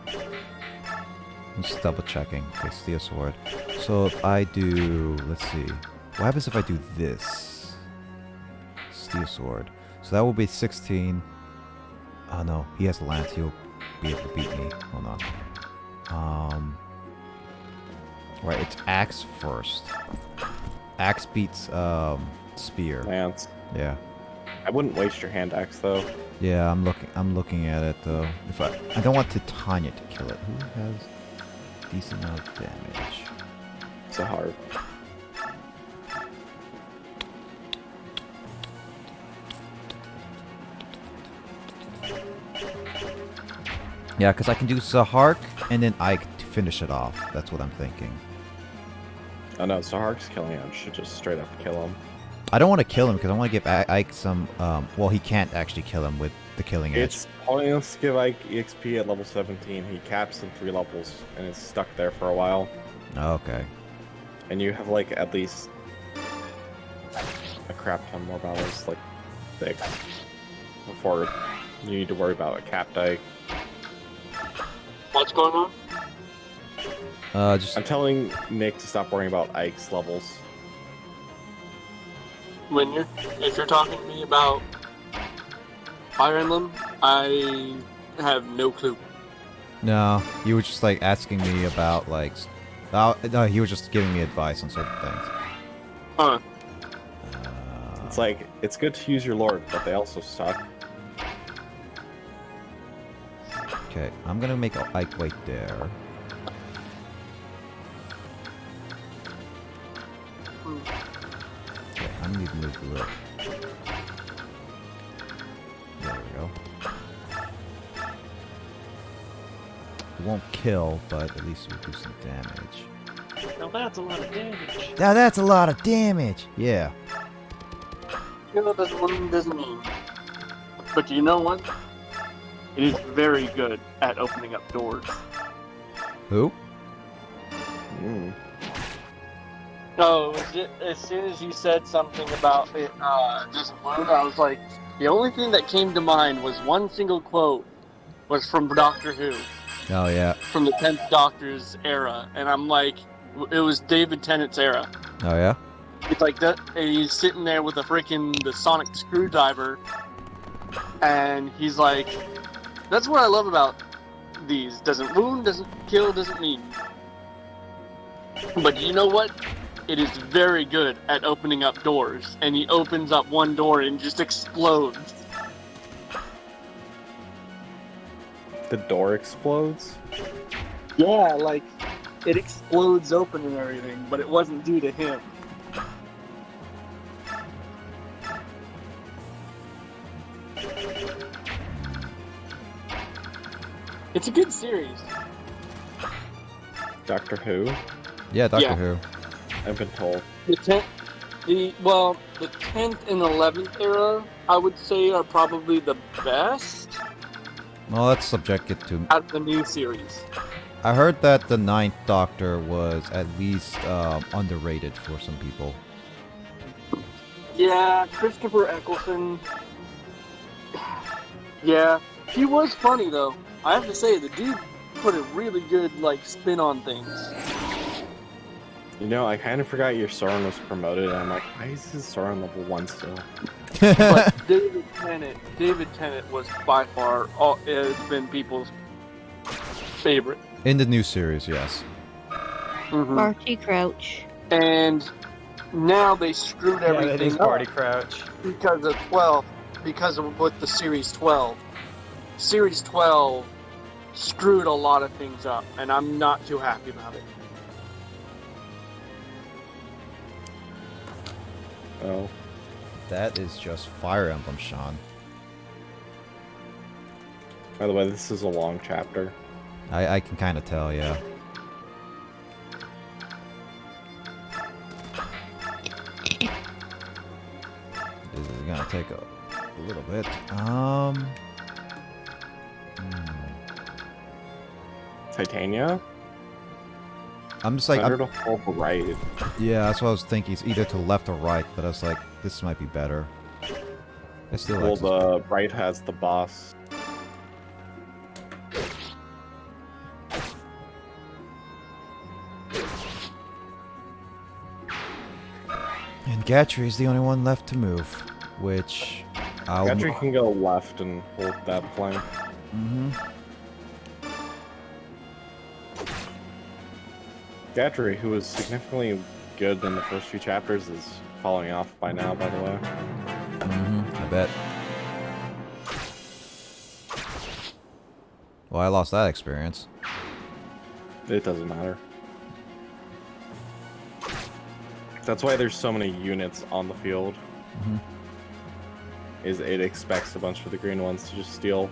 Speaker 2: I'm just double checking. Okay, steel sword. So if I do, let's see. What happens if I do this? Steel sword. So that will be 16. Oh no, he has lance. He'll be able to beat me. Hold on. Right, it's axe first. Axe beats spear.
Speaker 4: Lance.
Speaker 2: Yeah.
Speaker 4: I wouldn't waste your hand axe though.
Speaker 2: Yeah, I'm looking at it though. If I don't want Titania to kill it. Who has decent amount of damage?
Speaker 4: It's a hard.
Speaker 2: Yeah, because I can do Zahark and then Ike to finish it off. That's what I'm thinking.
Speaker 4: Oh no, Zahark's killing him. Should just straight up kill him.
Speaker 2: I don't want to kill him because I want to give Ike some. Well, he can't actually kill him with the killing edge.
Speaker 4: It's pointless to give Ike EXP at level 17. He caps in 3 levels and is stuck there for a while.
Speaker 2: Okay.
Speaker 4: And you have like at least a crap ton more battles like 6 before you need to worry about a capped Ike.
Speaker 7: What's going on?
Speaker 2: Just
Speaker 4: I'm telling Nick to stop worrying about Ike's levels.
Speaker 7: If you're talking to me about Fire Emblem, I have no clue.
Speaker 2: no. You were just like asking me about like. No, he was just giving me advice on certain things.
Speaker 7: Huh.
Speaker 4: It's like, it's good to use your lord, but they also suck.
Speaker 2: Okay, I'm gonna make Ike wait there. Okay, I need to move a little. There we go. It won't kill, but at least we'll do some damage.
Speaker 3: Now that's a lot of damage.
Speaker 2: Now that's a lot of damage! Yeah.
Speaker 7: Kill doesn't mean. But you know what? It is very good at opening up doors.
Speaker 2: Who?
Speaker 4: Mm.
Speaker 7: No, it was just, as soon as you said something about it doesn't wound, I was like, the only thing that came to mind was one single quote was from Doctor Who,
Speaker 2: Oh, yeah.
Speaker 7: from the 10th Doctor's era, and I'm like, it was David Tennant's era.
Speaker 2: Oh, yeah?
Speaker 7: It's like that, and he's sitting there with the sonic screwdriver, and he's like, that's what I love about these. Doesn't wound, doesn't kill, doesn't mean. But you know what? It is very good at opening up doors, and he opens up one door and just explodes.
Speaker 4: The door explodes?
Speaker 7: Yeah, like, it explodes open and everything, but it wasn't due to him. It's a good series.
Speaker 4: Doctor Who?
Speaker 2: Yeah, Doctor
Speaker 7: Yeah.
Speaker 2: Who.
Speaker 4: I've been told.
Speaker 7: The 10th and 11th era, I would say, are probably the best
Speaker 2: Well, that's subjected to...
Speaker 7: out of the new series.
Speaker 2: I heard that the 9th Doctor was at least underrated for some people.
Speaker 7: Yeah, Christopher Eccleston. Yeah, he was funny though. I have to say, the dude put a really good spin on things.
Speaker 4: You know, I kind of forgot your Soren was promoted, and I'm like, why is his Soren level 1 still?
Speaker 7: But David Tennant was by far has been people's favorite.
Speaker 2: In the new series, yes.
Speaker 7: Mhm.
Speaker 6: Archie Crouch.
Speaker 7: And now they screwed
Speaker 1: Yeah,
Speaker 7: everything
Speaker 1: that is
Speaker 7: up
Speaker 1: party crouch.
Speaker 7: because of with the Series 12. Series 12 screwed a lot of things up, and I'm not too happy about it.
Speaker 4: Oh.
Speaker 2: That is just Fire Emblem, Sean.
Speaker 4: By the way, this is a long chapter.
Speaker 2: I can kind of tell, yeah. This is gonna take a little bit.
Speaker 4: Titania?
Speaker 2: I'm just like,
Speaker 4: Center to hold right.
Speaker 2: yeah, that's what I was thinking. It's either to left or right, but I was like, this might be better. I still
Speaker 4: Well,
Speaker 2: like
Speaker 4: the right has the boss.
Speaker 2: And Gatrie is the only one left to move, which I'll.
Speaker 4: Gatrie can go left and hold that flank.
Speaker 2: Mm-hmm.
Speaker 4: Gatrie, who was significantly good in the first few chapters, is falling off by now, by the way.
Speaker 2: Mm-hmm. I bet. Well, I lost that experience.
Speaker 4: It doesn't matter. That's why there's so many units on the field.
Speaker 2: Mm-hmm.
Speaker 4: Is it expects a bunch of the green ones to just steal.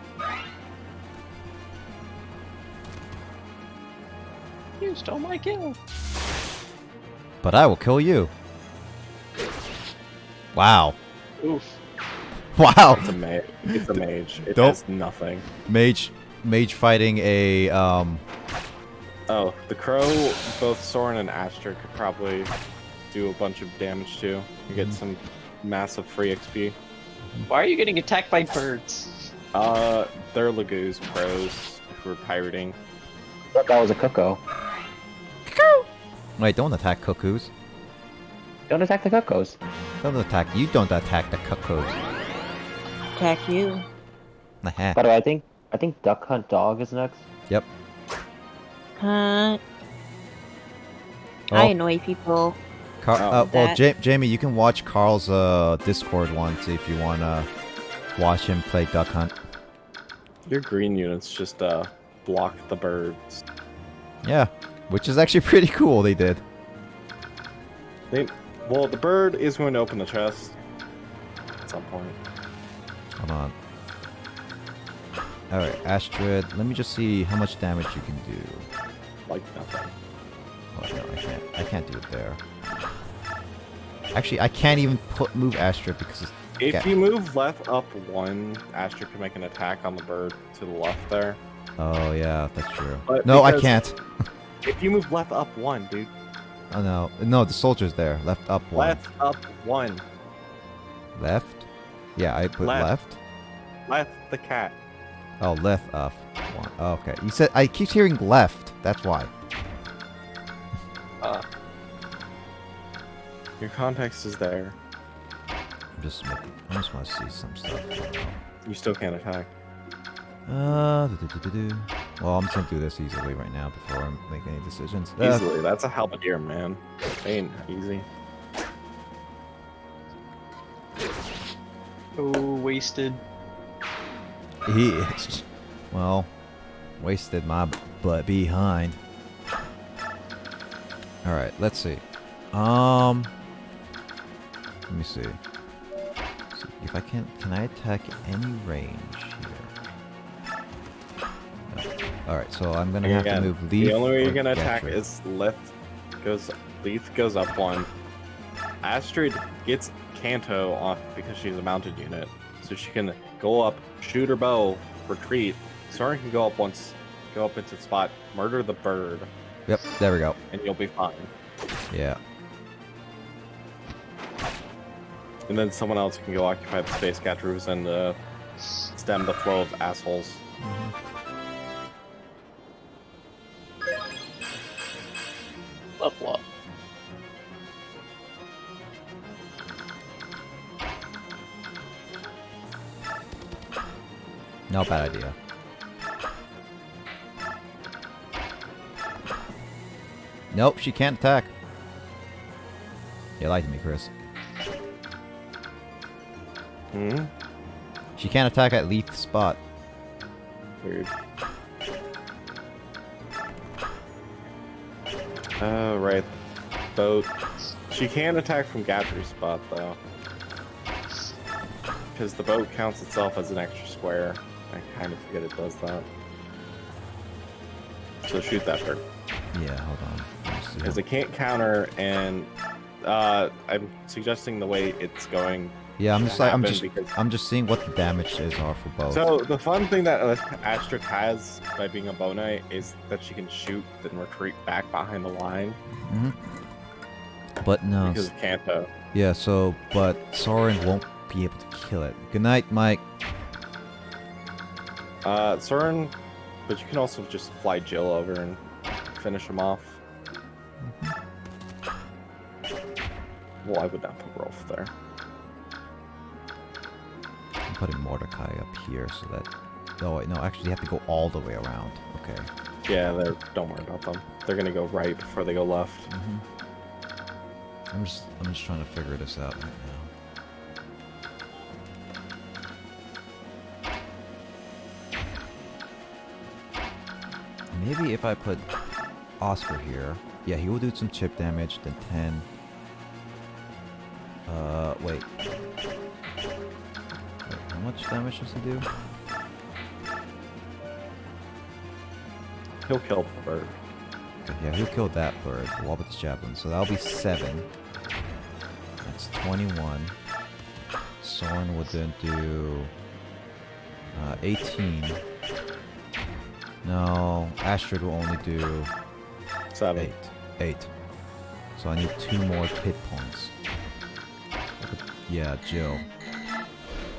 Speaker 3: You stole my kill.
Speaker 2: But I will kill you. Wow.
Speaker 3: Oof.
Speaker 2: Wow.
Speaker 4: It's a mage. It's a mage. It
Speaker 2: Don't-
Speaker 4: has nothing.
Speaker 2: Mage fighting a
Speaker 4: Oh, the crow, both Soren and Astra could probably do a bunch of damage to. You get some massive free XP.
Speaker 3: Why are you getting attacked by birds?
Speaker 4: They're Lagoos crows who are pirating.
Speaker 5: I thought that was a cuckoo.
Speaker 2: Wait, don't attack cuckoos.
Speaker 5: Don't attack the cuckoos.
Speaker 2: Don't attack. You don't attack the cuckoos.
Speaker 6: Attack you.
Speaker 2: Nah.
Speaker 5: By the way, I think Duck Hunt Dog is next.
Speaker 2: Yep.
Speaker 6: I
Speaker 2: Oh,
Speaker 6: annoy people.
Speaker 2: well,
Speaker 6: that.
Speaker 2: Jamie, you can watch Carl's Discord one, see if you wanna watch him play Duck Hunt.
Speaker 4: Your green units just block the birds.
Speaker 2: Yeah, which is actually pretty cool. They did.
Speaker 4: Well, the bird is going to open the chest at some point.
Speaker 2: Hold on. All right, Astrid. Let me just see how much damage you can do.
Speaker 4: Like nothing.
Speaker 2: Oh, no, I can't. I can't do it there. Actually, I can't even move Astrid because it's.
Speaker 4: If you move left up one, Astra can make an attack on the bird to the left there.
Speaker 2: Oh yeah, that's true.
Speaker 4: But
Speaker 2: No, I
Speaker 4: because-
Speaker 2: can't.
Speaker 4: If you move left up one, dude.
Speaker 2: Oh no, the soldier's there. Left up one.
Speaker 4: Left up one.
Speaker 2: Left? Yeah, I put left.
Speaker 4: Left the cat.
Speaker 2: Oh, left up one. Oh, okay. You said I keep hearing left. That's why.
Speaker 4: Your context is there.
Speaker 2: I just want to see some stuff.
Speaker 4: You still can't attack.
Speaker 2: Well, I'm just gonna do this easily right now before I make any decisions.
Speaker 4: Easily. That's a halberd, man. They ain't easy.
Speaker 3: Oh, wasted.
Speaker 2: He is. Well, wasted my butt behind. All right, let's see. Let me see. If I can I attack any range here? No. All right, so I'm gonna have to move Leaf.
Speaker 4: The only way
Speaker 2: or
Speaker 4: you're gonna attack
Speaker 2: Gatrie.
Speaker 4: is Leaf goes up one. Astrid gets Kanto off because she's a mounted unit, so she can go up, shoot her bow, retreat. Soren can go up once, go up into the spot, murder the bird.
Speaker 2: Yep, there we go.
Speaker 4: And you'll be fine.
Speaker 2: Yeah.
Speaker 4: And then someone else can go occupy the space Gatrues and stem the flow of assholes.
Speaker 3: Level up.
Speaker 2: No bad idea. Nope, she can't attack. Yeah, lie to me, Chris.
Speaker 4: Hmm?
Speaker 2: She can't attack at Leaf spot.
Speaker 4: Weird. Oh, right. Boat. She can attack from Gatrie's spot, though. Because the boat counts itself as an extra square. I kind of forget it does that. So shoot that bird.
Speaker 2: Yeah, hold on.
Speaker 4: Because it can't counter, and I'm suggesting the way it's going.
Speaker 2: Yeah, I'm just
Speaker 4: because...
Speaker 2: I'm just seeing what the damages are for both.
Speaker 4: So the fun thing that Astrid has by being a bow knight is that she can shoot then retreat back behind the line.
Speaker 2: Mm-hmm. But no.
Speaker 4: Because of Kanto.
Speaker 2: Yeah. So, but Soren won't be able to kill it. Good night, Mike.
Speaker 4: Soren, but you can also just fly Jill over and finish him off. Well, I would not put Rolf there.
Speaker 2: I'm putting Mordecai up here so that... Oh, wait, no, actually you have to go all the way around. Okay.
Speaker 4: Yeah, don't worry about them. They're gonna go right before they go left.
Speaker 2: Mm-hmm. I'm just trying to figure this out right now. Maybe if I put Oscar here... Yeah, he will do some chip damage, then 10... wait. How much damage does he do?
Speaker 4: He'll kill the bird.
Speaker 2: Okay, yeah, he'll kill that bird. Wall with his javelin. So that'll be 7. That's 21. Soren will then do 18. No, Astrid will only do
Speaker 4: 7.
Speaker 2: 8. So I need 2 more hit points. Yeah, Jill.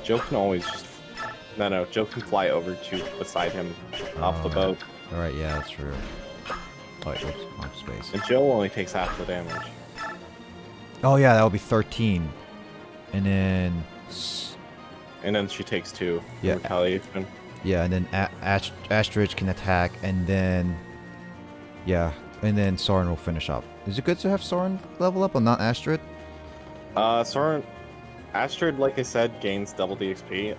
Speaker 4: Jill can always just... No, Jill can fly over to beside him off the boat.
Speaker 2: Alright, yeah, that's true. Oh, wait, whoops, wrong space.
Speaker 4: And Jill only takes half the damage.
Speaker 2: Oh yeah, that'll be 13. And then...
Speaker 4: And then she takes 2.
Speaker 2: Yeah.
Speaker 4: Retaliation.
Speaker 2: Yeah, and then Astrid can attack, and then... Yeah, and then Soren will finish up. Is it good to have Soren level up or not Astrid?
Speaker 4: Soren... Astrid, like I said, gains double the XP.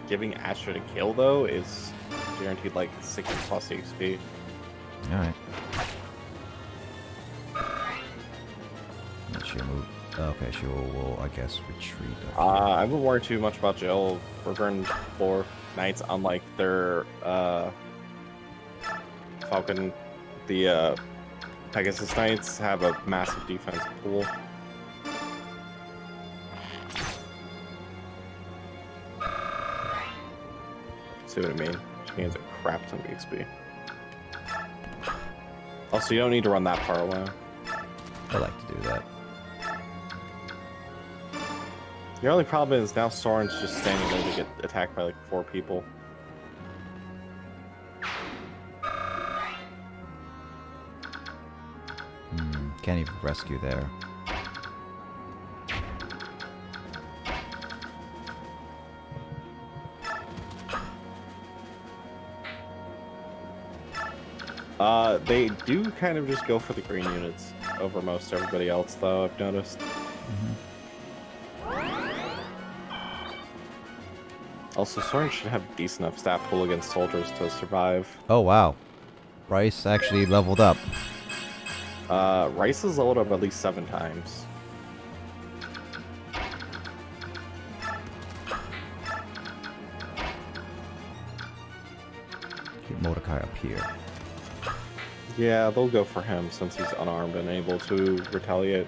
Speaker 4: Giving Astrid a kill, though, is guaranteed like 60 plus XP.
Speaker 2: Alright. She'll move. Okay, she will, I guess, retreat.
Speaker 4: I wouldn't worry too much about Jill. We're burning 4 knights, unlike their Falcon. The Pegasus Knights have a massive defense pool. See what I mean? She gains a crap ton of XP. Also, you don't need to run that far away.
Speaker 2: I like to do that.
Speaker 4: The only problem is now Soren's just standing there to get attacked by like 4 people.
Speaker 2: Can't even rescue there.
Speaker 4: They do kind of just go for the green units over most everybody else, though, I've noticed. Also, Soren should have a decent enough stat pool against soldiers to survive.
Speaker 2: Oh, wow. Bryce actually leveled up.
Speaker 4: Rice is leveled up at least 7 times.
Speaker 2: Get Mordecai up here.
Speaker 4: Yeah, they'll go for him since he's unarmed and able to retaliate.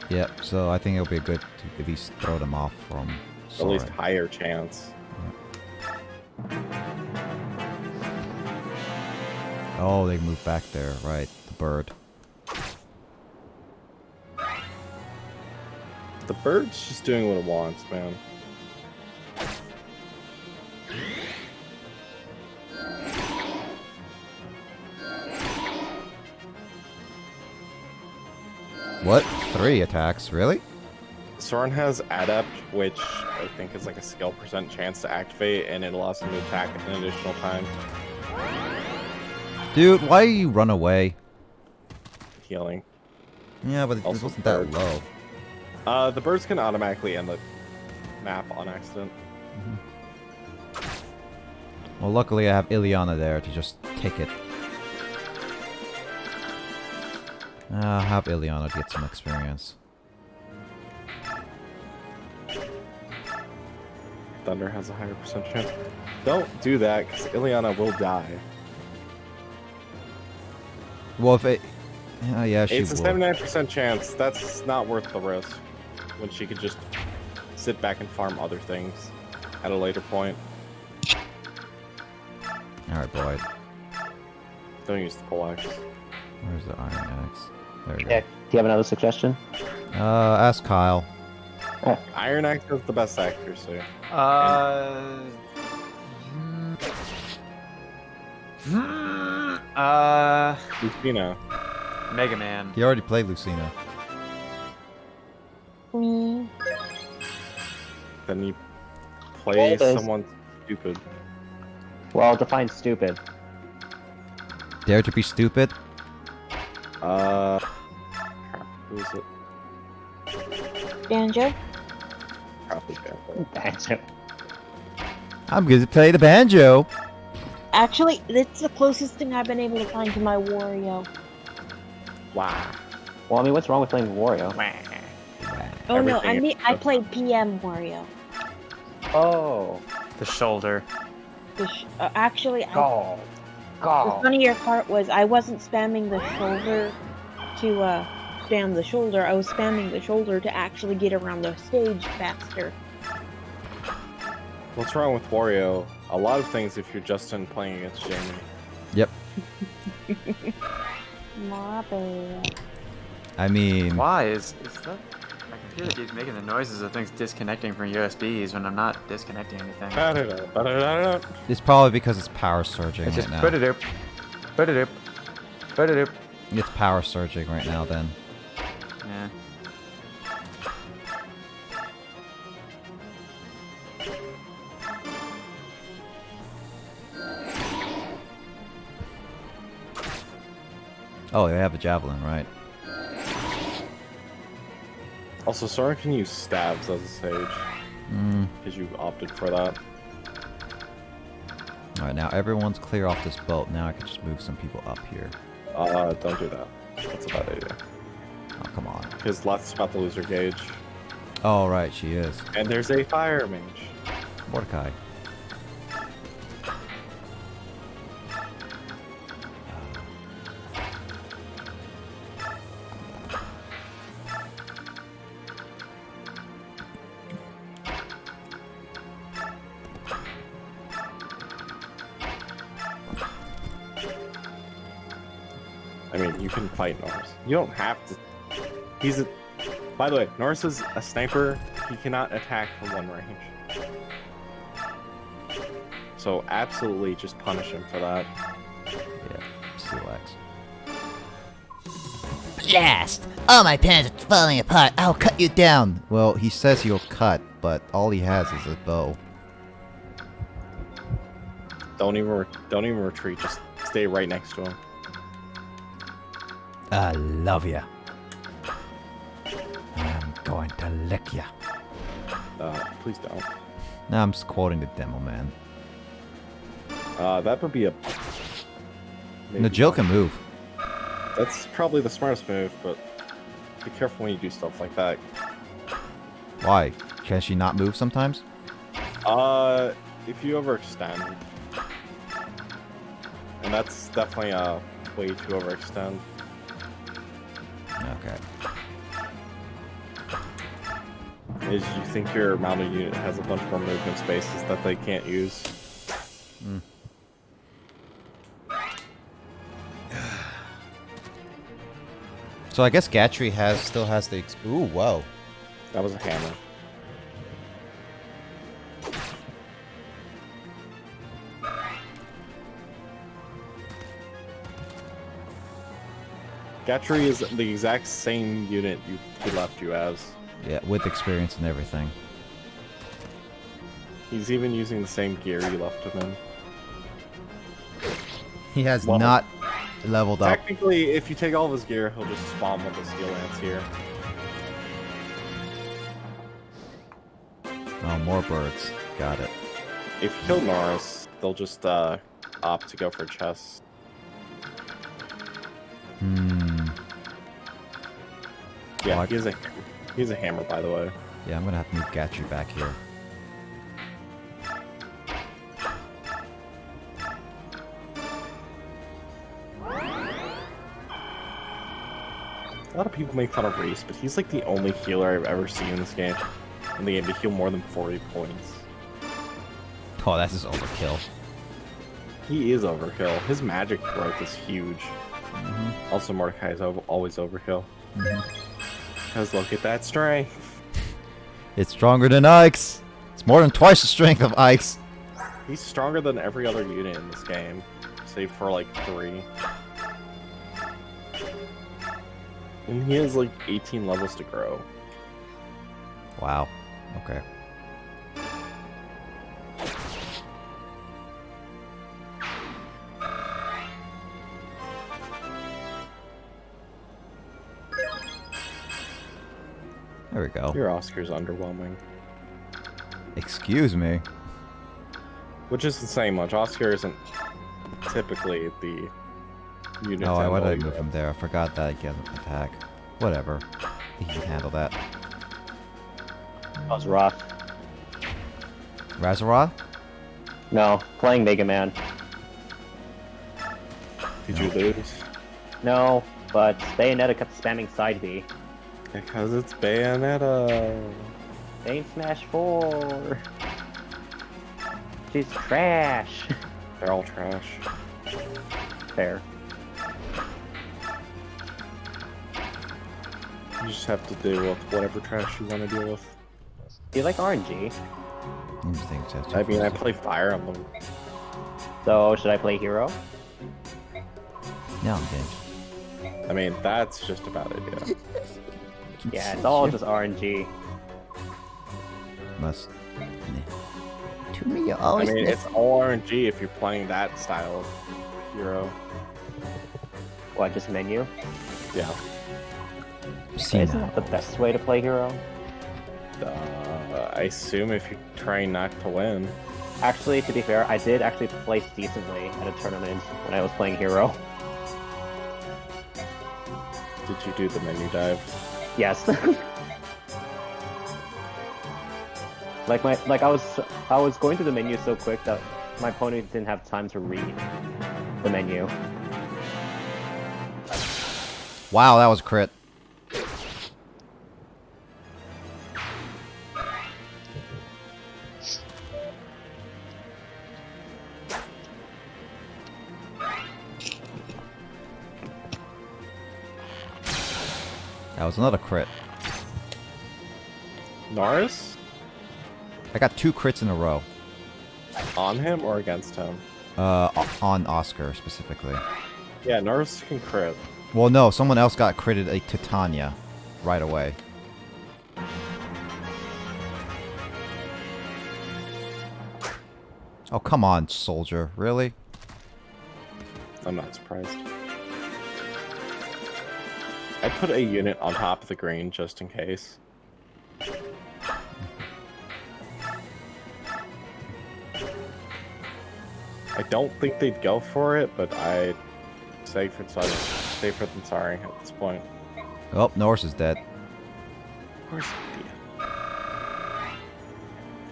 Speaker 2: Yep, so I think it'll be good to at least throw them off from Soren.
Speaker 4: At least higher chance.
Speaker 2: Oh, they moved back there, right. The bird.
Speaker 4: The bird's just doing what it wants, man.
Speaker 2: What? 3 attacks? Really?
Speaker 4: Soren has Adept, which I think is like a skill % chance to activate, and it allows him to attack an additional time.
Speaker 2: Dude, why do you run away?
Speaker 4: Healing.
Speaker 2: Yeah, but it
Speaker 4: Also
Speaker 2: wasn't that
Speaker 4: bird.
Speaker 2: low.
Speaker 4: The birds can automatically end the map on accident.
Speaker 2: Well, luckily I have Ileana there to just take it. I'll have Ileana to get some experience.
Speaker 4: Thunder has a higher percentage chance. Don't do that, because Ileana will die.
Speaker 2: Well, if it... yeah, she
Speaker 4: It's a
Speaker 2: will.
Speaker 4: 79% chance. That's not worth the risk. When she could just sit back and farm other things at a later point.
Speaker 2: Alright, boy.
Speaker 4: Don't use the poleaxe.
Speaker 2: Where's the Iron Axe? There we go.
Speaker 5: Yeah. Do you have another suggestion?
Speaker 2: Ask Kyle.
Speaker 4: Iron Axe has the best accuracy. Lucina.
Speaker 1: Mega Man.
Speaker 2: He already played Lucina.
Speaker 4: Then you play
Speaker 5: Well,
Speaker 4: someone stupid.
Speaker 5: Well, define stupid.
Speaker 2: Dare to be stupid?
Speaker 4: Crap, who is it?
Speaker 6: Banjo?
Speaker 4: Probably Banjo.
Speaker 5: Banjo.
Speaker 2: I'm going to play the banjo.
Speaker 6: Actually, that's the closest thing I've been able to find to my Wario.
Speaker 4: Wow.
Speaker 5: Well, I mean, what's wrong with playing Wario?
Speaker 6: Oh no,
Speaker 4: Everything
Speaker 6: I played PM Wario.
Speaker 5: Oh.
Speaker 1: The shoulder.
Speaker 6: Actually, the
Speaker 5: Go. Go.
Speaker 6: funnier part was I wasn't spamming the shoulder to spam the shoulder. I was spamming the shoulder to actually get around the stage faster.
Speaker 4: What's wrong with Wario? A lot of things if you're Justin playing against Jamie.
Speaker 2: Yep.
Speaker 6: My bad.
Speaker 2: I mean...
Speaker 1: Why is that? My computer keeps making the noises of things disconnecting from USBs when I'm not disconnecting anything.
Speaker 2: It's probably because it's power surging
Speaker 1: It's
Speaker 2: right
Speaker 1: just
Speaker 2: now.
Speaker 1: put it up, put it up, put it up.
Speaker 2: It's power surging right now then.
Speaker 1: Yeah.
Speaker 2: Oh, they have a javelin, right?
Speaker 4: Also, Soren can use stabs as a sage. Because you opted for that.
Speaker 2: Alright, now everyone's clear off this boat. Now I can just move some people up here.
Speaker 4: Don't do that. That's a bad idea.
Speaker 2: Oh, come on.
Speaker 4: Because Left's about to lose her gauge.
Speaker 2: Oh, right, she is.
Speaker 4: And there's a fire mage.
Speaker 2: Mordecai.
Speaker 4: I mean, you can fight Norse. You don't have to. He's a. By the way, Norse is a sniper. He cannot attack from one range. So absolutely just punish him for that.
Speaker 2: Yeah, Steel Axe.
Speaker 9: Blast! All my plans are falling apart. I'll cut you down.
Speaker 2: Well, he says he'll cut, but all he has is a bow.
Speaker 4: Don't even retreat. Just stay right next to him.
Speaker 2: I love ya. I'm going to lick ya.
Speaker 4: Please don't.
Speaker 2: Now I'm just quoting the demo, man.
Speaker 4: That would be a. maybe-
Speaker 2: Najil can move.
Speaker 4: That's probably the smartest move, but be careful when you do stuff like that.
Speaker 2: Why? Can she not move sometimes?
Speaker 4: If you overextend, and that's definitely a way to overextend.
Speaker 2: Okay.
Speaker 4: Is you think your mounted unit has a bunch more movement spaces that they can't use.
Speaker 2: So I guess Gatrie still has the... Ooh, whoa.
Speaker 4: That was a hammer. Gatrie is the exact same unit he left you as.
Speaker 2: Yeah, with experience and everything.
Speaker 4: He's even using the same gear you left him in.
Speaker 2: He has
Speaker 4: Well,
Speaker 2: not leveled up.
Speaker 4: Technically, if you take all of his gear, he'll just spawn with the steel lance here.
Speaker 2: Oh, more birds. Got it.
Speaker 4: If you kill Norris, they'll just opt to go for chests. Yeah,
Speaker 2: Oh,
Speaker 4: he's a hammer, by the way.
Speaker 2: Yeah, I'm gonna have to move Gatrie back here.
Speaker 4: A lot of people make fun of Reese, but he's like the only healer I've ever seen in this game. In the game to heal more than 40 points.
Speaker 2: Oh, that's just overkill.
Speaker 4: He is overkill. His magic growth is huge. Also, Mordecai is always overkill. Because look at that strength.
Speaker 2: It's stronger than Ike's. It's more than twice the strength of Ike's.
Speaker 4: He's stronger than every other unit in this game, save for like 3. And he has like 18 levels to grow.
Speaker 2: Wow. Okay. There we go.
Speaker 4: Your Oscar's underwhelming.
Speaker 2: Excuse me.
Speaker 4: Which isn't saying much. Oscar isn't typically the unit.
Speaker 2: Oh, why did I move him there? I forgot that he has an attack. Whatever. He can handle that.
Speaker 5: That was rough.
Speaker 2: Razorah?
Speaker 5: No, playing Mega Man.
Speaker 4: Did you lose?
Speaker 5: No, but Bayonetta kept spamming side B.
Speaker 4: Because it's Bayonetta.
Speaker 5: Ain't Smash 4. She's trash.
Speaker 4: They're all trash.
Speaker 5: Fair.
Speaker 4: You just have to deal with whatever trash you want to deal with.
Speaker 5: Do you like RNG?
Speaker 4: I mean, I play Fire Emblem.
Speaker 5: So, should I play Hero?
Speaker 2: No, I'm good.
Speaker 4: I mean, that's just about it, yeah.
Speaker 5: Yeah, it's all just RNG.
Speaker 2: Must.
Speaker 9: To me, you
Speaker 4: I
Speaker 9: always
Speaker 4: mean,
Speaker 9: miss.
Speaker 4: it's all RNG if you're playing that style of hero.
Speaker 5: What, just menu?
Speaker 4: Yeah.
Speaker 2: See
Speaker 5: Isn't
Speaker 2: now.
Speaker 5: that the best way to play Hero?
Speaker 4: I assume if you're trying not to win.
Speaker 5: Actually, to be fair, I did actually place decently at a tournament when I was playing Hero.
Speaker 4: Did you do the menu dive?
Speaker 5: Yes. I was going through the menu so quick that my opponent didn't have time to read the menu.
Speaker 2: Wow, that was a crit. That was another crit.
Speaker 4: Norris?
Speaker 2: I got 2 crits in a row.
Speaker 4: On him or against him?
Speaker 2: On Oscar specifically.
Speaker 4: Yeah, Norris can crit.
Speaker 2: Well, no, someone else got critted a Titania right away. Oh, come on, soldier. Really?
Speaker 4: I'm not surprised. I put a unit on top of the green just in case. I don't think they'd go for it, but I'd safer than sorry at this point.
Speaker 2: Oh, Norris is dead.
Speaker 4: Of course he did.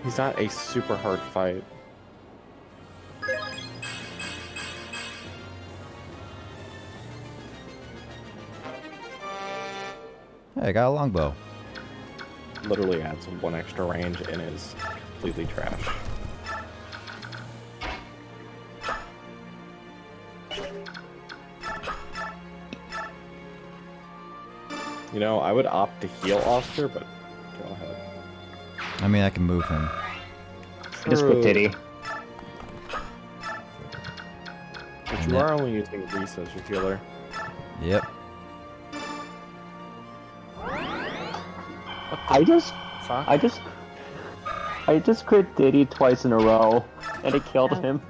Speaker 4: He's not a super hard fight.
Speaker 2: Hey, I got a longbow.
Speaker 4: Literally adds 1 extra range and is completely trash. You know, I would opt to heal Oscar, but go ahead.
Speaker 2: I mean, I can move him.
Speaker 5: Just put Diddy.
Speaker 4: But you are only using Reese as your healer.
Speaker 2: Yep.
Speaker 5: I just crit Diddy twice in a row, and it killed him.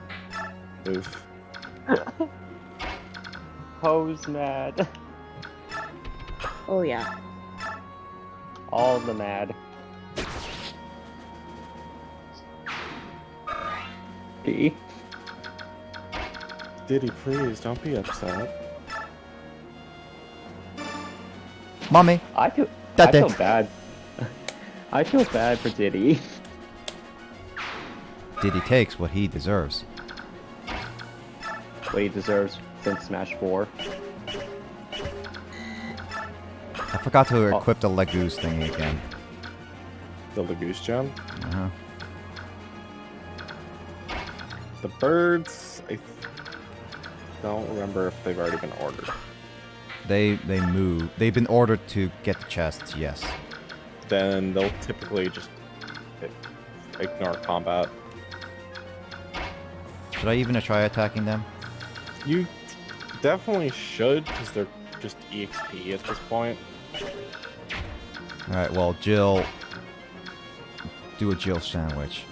Speaker 4: Oof.
Speaker 5: Poe's mad.
Speaker 6: Oh yeah.
Speaker 5: All of the mad. Diddy.
Speaker 4: Diddy, please don't be upset.
Speaker 2: Mommy.
Speaker 5: I feel
Speaker 2: Daddy.
Speaker 5: bad. I feel bad for Diddy.
Speaker 2: Diddy takes what he deserves.
Speaker 5: What he deserves since Smash 4.
Speaker 2: I forgot to equip the Legoose thingy again.
Speaker 4: The Legoose gem?
Speaker 2: Uh-huh.
Speaker 4: The birds, I don't remember if they've already been ordered.
Speaker 2: They move. They've been ordered to get the chests, yes.
Speaker 4: Then they'll typically just ignore combat.
Speaker 2: Should I even try attacking them?
Speaker 4: You definitely should, because they're just EXP at this point.
Speaker 2: Alright, well, Jill... Do a Jill sandwich.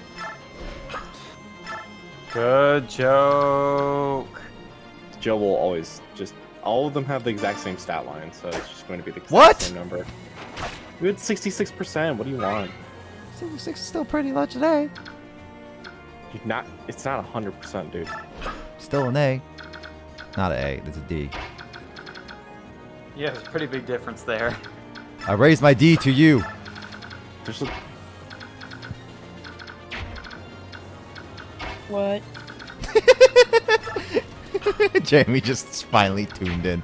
Speaker 1: Good joke.
Speaker 4: Jill will always just... All of them have the exact same stat line, so it's just going to be the exact
Speaker 2: What?
Speaker 4: same number. You had 66%, what do you want?
Speaker 2: 66 is still pretty low today.
Speaker 4: It's not 100%, dude.
Speaker 2: Still an A. Not an A, it's a D.
Speaker 1: Yeah, there's a pretty big difference there.
Speaker 2: I raised my D to you.
Speaker 4: There's a...
Speaker 6: What?
Speaker 2: Jamie just finally tuned in.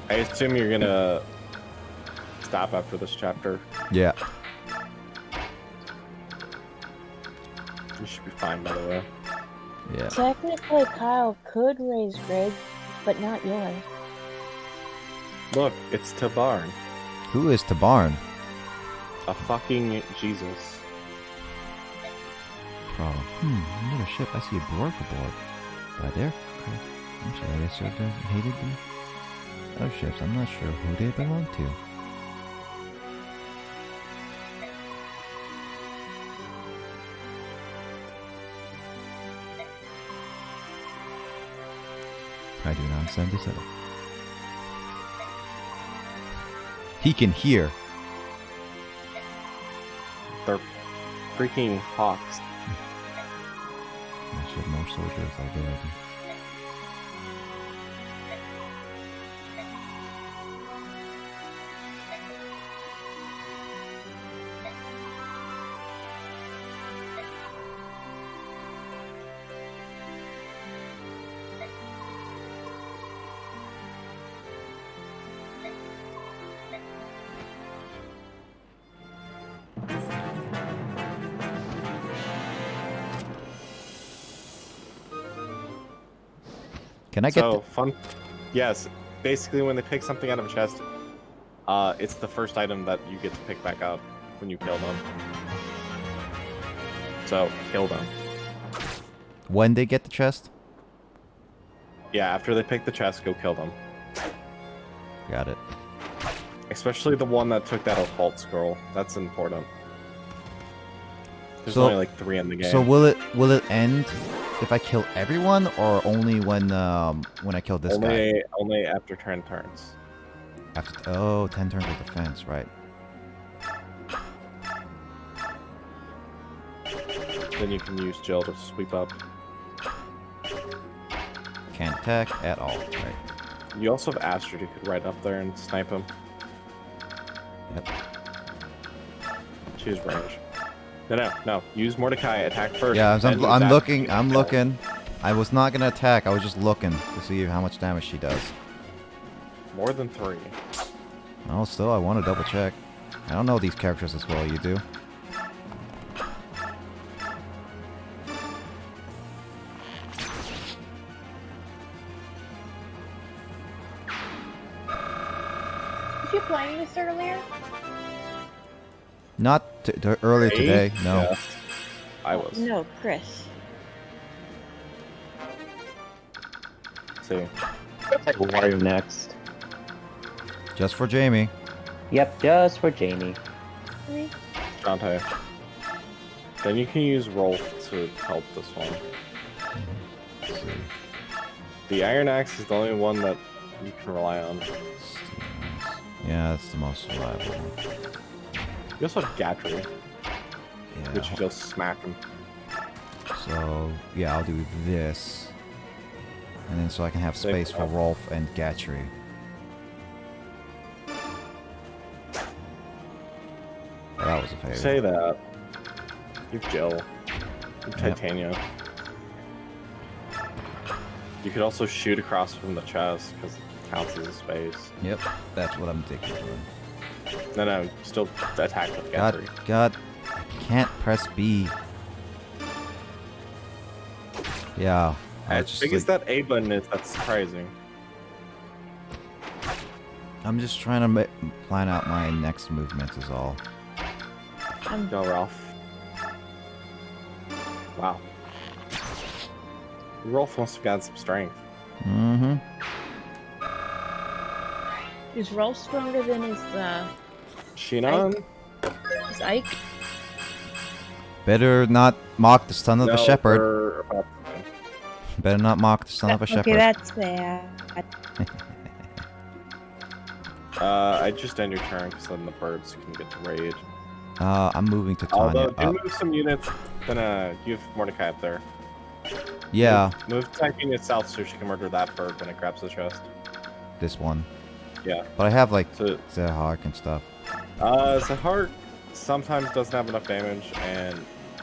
Speaker 4: I assume you're gonna stop after this chapter.
Speaker 2: Yeah.
Speaker 4: You should be fine, by the way.
Speaker 2: Yeah.
Speaker 6: Technically, Kyle could raise Greg, but not yours.
Speaker 4: Look, it's Tabarn.
Speaker 2: Who is Tabarn?
Speaker 4: A fucking Jesus.
Speaker 2: Problem. Another ship. I see a Borg aboard. By there? Okay. I'm sorry, I served them, hated them. Other ships, I'm not sure who they belong to. I do not send this at all. He can hear.
Speaker 4: They're freaking hawks.
Speaker 2: I should have more soldiers, I'll be ready. Can I get
Speaker 4: So, fun... Yes, basically when they pick something out of a chest, it's the first item that you get to pick back up when you kill them. So, kill them.
Speaker 2: when they get the chest?
Speaker 4: Yeah, after they pick the chest, go kill them.
Speaker 2: Got it.
Speaker 4: Especially the one that took that occult scroll. That's important. There's
Speaker 2: So-
Speaker 4: only like 3 in the game.
Speaker 2: So will it end if I kill everyone, or only when I kill this guy?
Speaker 4: Only after 10 turns.
Speaker 2: After 10 turns of defense, right?
Speaker 4: Then you can use Jill to sweep up.
Speaker 2: Can't attack at all, right?
Speaker 4: You also have Astrid who could ride up there and snipe him.
Speaker 2: Yep.
Speaker 4: Choose range. No. Use Mordecai. Attack first.
Speaker 2: Yeah,
Speaker 4: then use
Speaker 2: I'm
Speaker 4: Astrid.
Speaker 2: looking. I was not gonna attack. I was just looking to see how much damage she does.
Speaker 4: More than 3.
Speaker 2: Oh, still, I want to double check. I don't know these characters as well. You do.
Speaker 6: Was you playing this earlier?
Speaker 2: Not earlier today. No.
Speaker 4: Yeah, I was.
Speaker 6: No, Chris.
Speaker 4: See.
Speaker 5: Wario next.
Speaker 2: Just for Jamie.
Speaker 5: Yep, just for Jamie.
Speaker 6: Me?
Speaker 4: Dante. Then you can use Rolf to help this one.
Speaker 2: Let's see.
Speaker 4: The Iron Axe is the only one that you can rely on.
Speaker 2: Yeah, that's the most reliable one.
Speaker 4: You also have Gatrie,
Speaker 2: Yeah.
Speaker 4: which you just smack him.
Speaker 2: So So, yeah, I'll do this. And then so I can have space for Rolf and Gatrie. Oh, that was a failure.
Speaker 4: Say that. You're Jill. You're Titania. You could also shoot across from the chest, because it counts as a space.
Speaker 2: Yep, that's what I'm thinking.
Speaker 4: No, still attack with Gatrie.
Speaker 2: God, I can't press B. Yeah.
Speaker 4: As big as that A button is, that's surprising.
Speaker 2: I'm just trying to plan out my next movement is all.
Speaker 4: Go, Ralph. Wow. Rolf must have got some strength.
Speaker 2: Mm-hmm.
Speaker 6: Is Rolf stronger than his
Speaker 4: Shinon?
Speaker 6: his Ike?
Speaker 2: Better not mock the son of a shepherd.
Speaker 4: Or-
Speaker 2: Better not mock the son of a shepherd.
Speaker 6: Okay, that's bad.
Speaker 4: I just end your turn because then the birds can get to raid.
Speaker 2: I'm moving to Tanya.
Speaker 4: Although, do move some units, then you have Mordecai up there.
Speaker 2: Yeah.
Speaker 4: Move Titania south so she can murder that bird when it grabs the chest.
Speaker 2: This one.
Speaker 4: Yeah.
Speaker 2: But I have like
Speaker 4: So,
Speaker 2: Zahark and stuff.
Speaker 4: Zahark sometimes doesn't have enough damage and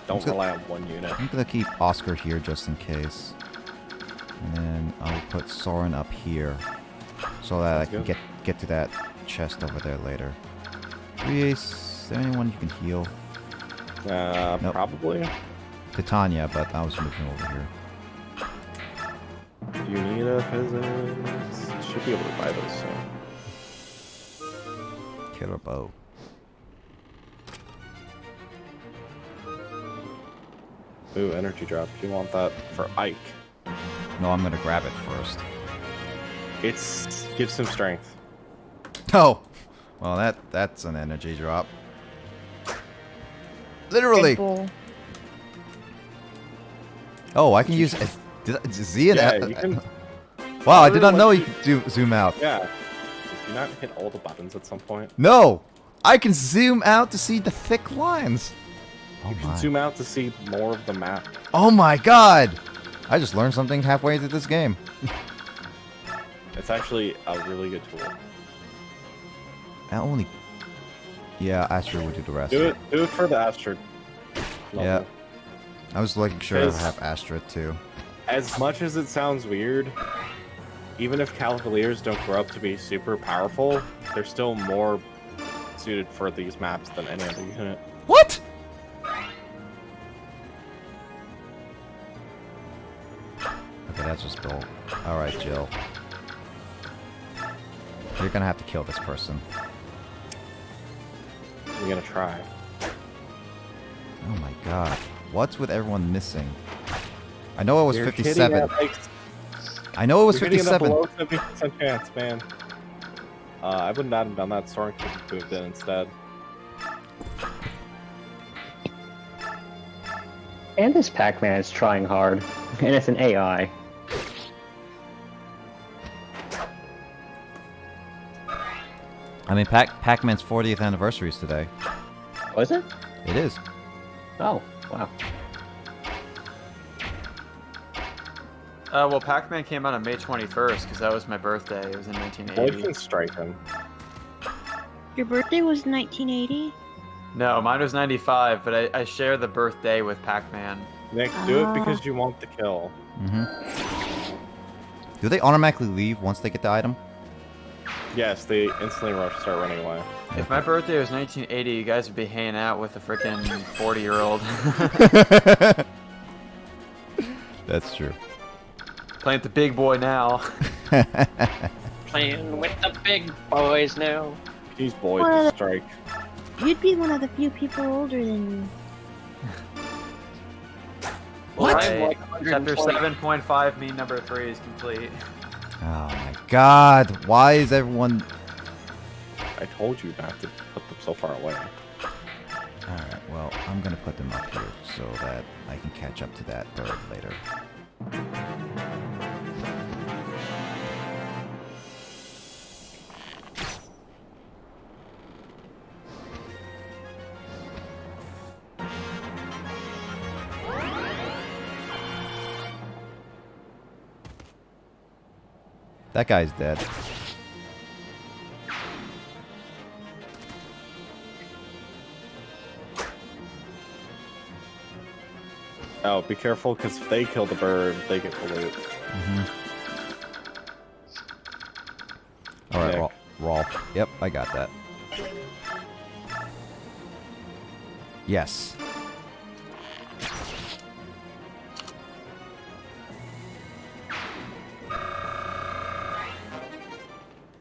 Speaker 4: don't rely on one unit.
Speaker 2: I'm gonna keep Oscar here just in case. And then I'll put Soren up here. So that I can get to that chest over there later. Is there anyone you can heal? Nope.
Speaker 4: Probably.
Speaker 2: Titania, but I was moving over here.
Speaker 4: You need a physics. Should be able to buy those soon.
Speaker 2: Killer bow.
Speaker 4: Ooh, energy drop. You want that for Ike.
Speaker 2: No, I'm gonna grab it first.
Speaker 4: It's gives him strength.
Speaker 2: Oh! Well, that's an energy drop. Literally! Oh, I can use Z and
Speaker 4: Yeah, you can.
Speaker 2: Wow, I did not know you could zoom out.
Speaker 4: Yeah. Did you not hit all the buttons at some point?
Speaker 2: No! I can zoom out to see the thick lines. Oh
Speaker 4: You can
Speaker 2: my.
Speaker 4: zoom out to see more of the map.
Speaker 2: Oh my god! I just learned something halfway through this game.
Speaker 4: It's actually a really good tool.
Speaker 2: I only... Yeah, Astrid would do the rest.
Speaker 4: Do it for the Astrid.
Speaker 2: Yeah. I was making sure I
Speaker 4: Because-
Speaker 2: have Astrid too.
Speaker 4: As much as it sounds weird, even if Cavaliers don't grow up to be super powerful, they're still more suited for these maps than any other unit.
Speaker 2: What? Okay, that's just bull. Alright, Jill. You're gonna have to kill this person.
Speaker 4: You're gonna try.
Speaker 2: Oh my god. What's with everyone missing? I know it was
Speaker 4: You're
Speaker 2: 57.
Speaker 4: hitting at, like,
Speaker 2: I know it was
Speaker 4: you're hitting at
Speaker 2: 57.
Speaker 4: below 50% chance, man. I wouldn't have done that. Soren could have moved in instead.
Speaker 5: And this Pac-Man is trying hard, and it's an AI.
Speaker 2: I mean, Pac-Man's 40th anniversary is today.
Speaker 5: Was it?
Speaker 2: It is.
Speaker 5: Oh, wow.
Speaker 1: Well, Pac-Man came out on May 21st because that was my birthday. It was in
Speaker 4: Well,
Speaker 1: 1980.
Speaker 4: you can strike him.
Speaker 6: Your birthday was 1980?
Speaker 1: No, mine was 95, but I share the birthday with Pac-Man.
Speaker 4: Nick, do it because you want the kill.
Speaker 2: Mm-hmm. Do they automatically leave once they get the item?
Speaker 4: Yes, they instantly start running away.
Speaker 1: If my birthday was 1980, you guys would be hanging out with a freaking 40-year-old.
Speaker 2: That's true.
Speaker 1: Playing with the big boy now.
Speaker 3: Playing with the big boys now.
Speaker 4: These boys
Speaker 6: What?
Speaker 4: strike.
Speaker 6: You'd be one of the few people older than me.
Speaker 2: What?
Speaker 1: Hey,
Speaker 3: I'm like
Speaker 1: Chapter
Speaker 3: 120.
Speaker 1: 7.5 mean number 3 is complete.
Speaker 2: Oh my god. Why is everyone...
Speaker 4: I told you not to put them so far away.
Speaker 2: Alright, well, I'm gonna put them up here so that I can catch up to that bird later. That guy's dead.
Speaker 4: Oh, be careful, because if they kill the bird, they get the loot.
Speaker 2: Alright,
Speaker 4: Nick.
Speaker 2: Rolf. Yep, I got that. Yes.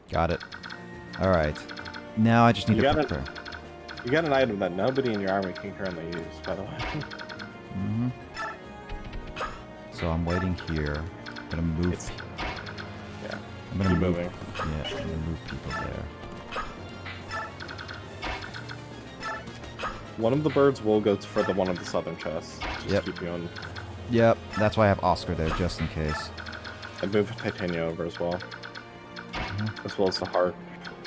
Speaker 2: Got it. Alright. Now I just need
Speaker 4: You
Speaker 2: to
Speaker 4: got it.
Speaker 2: prepare.
Speaker 4: You got an item that nobody in your army can currently use, by the way.
Speaker 2: So I'm waiting here. I'm gonna move.
Speaker 4: Yeah.
Speaker 2: I'm gonna
Speaker 4: Keep
Speaker 2: move.
Speaker 4: moving.
Speaker 2: Yeah, I'm gonna move people there.
Speaker 4: One of the birds will go for the one of the southern chests. Just
Speaker 2: Yep.
Speaker 4: keep you on.
Speaker 2: Yep, that's why I have Oscar there, just in case.
Speaker 4: And move Titania over as well. As well as the Hark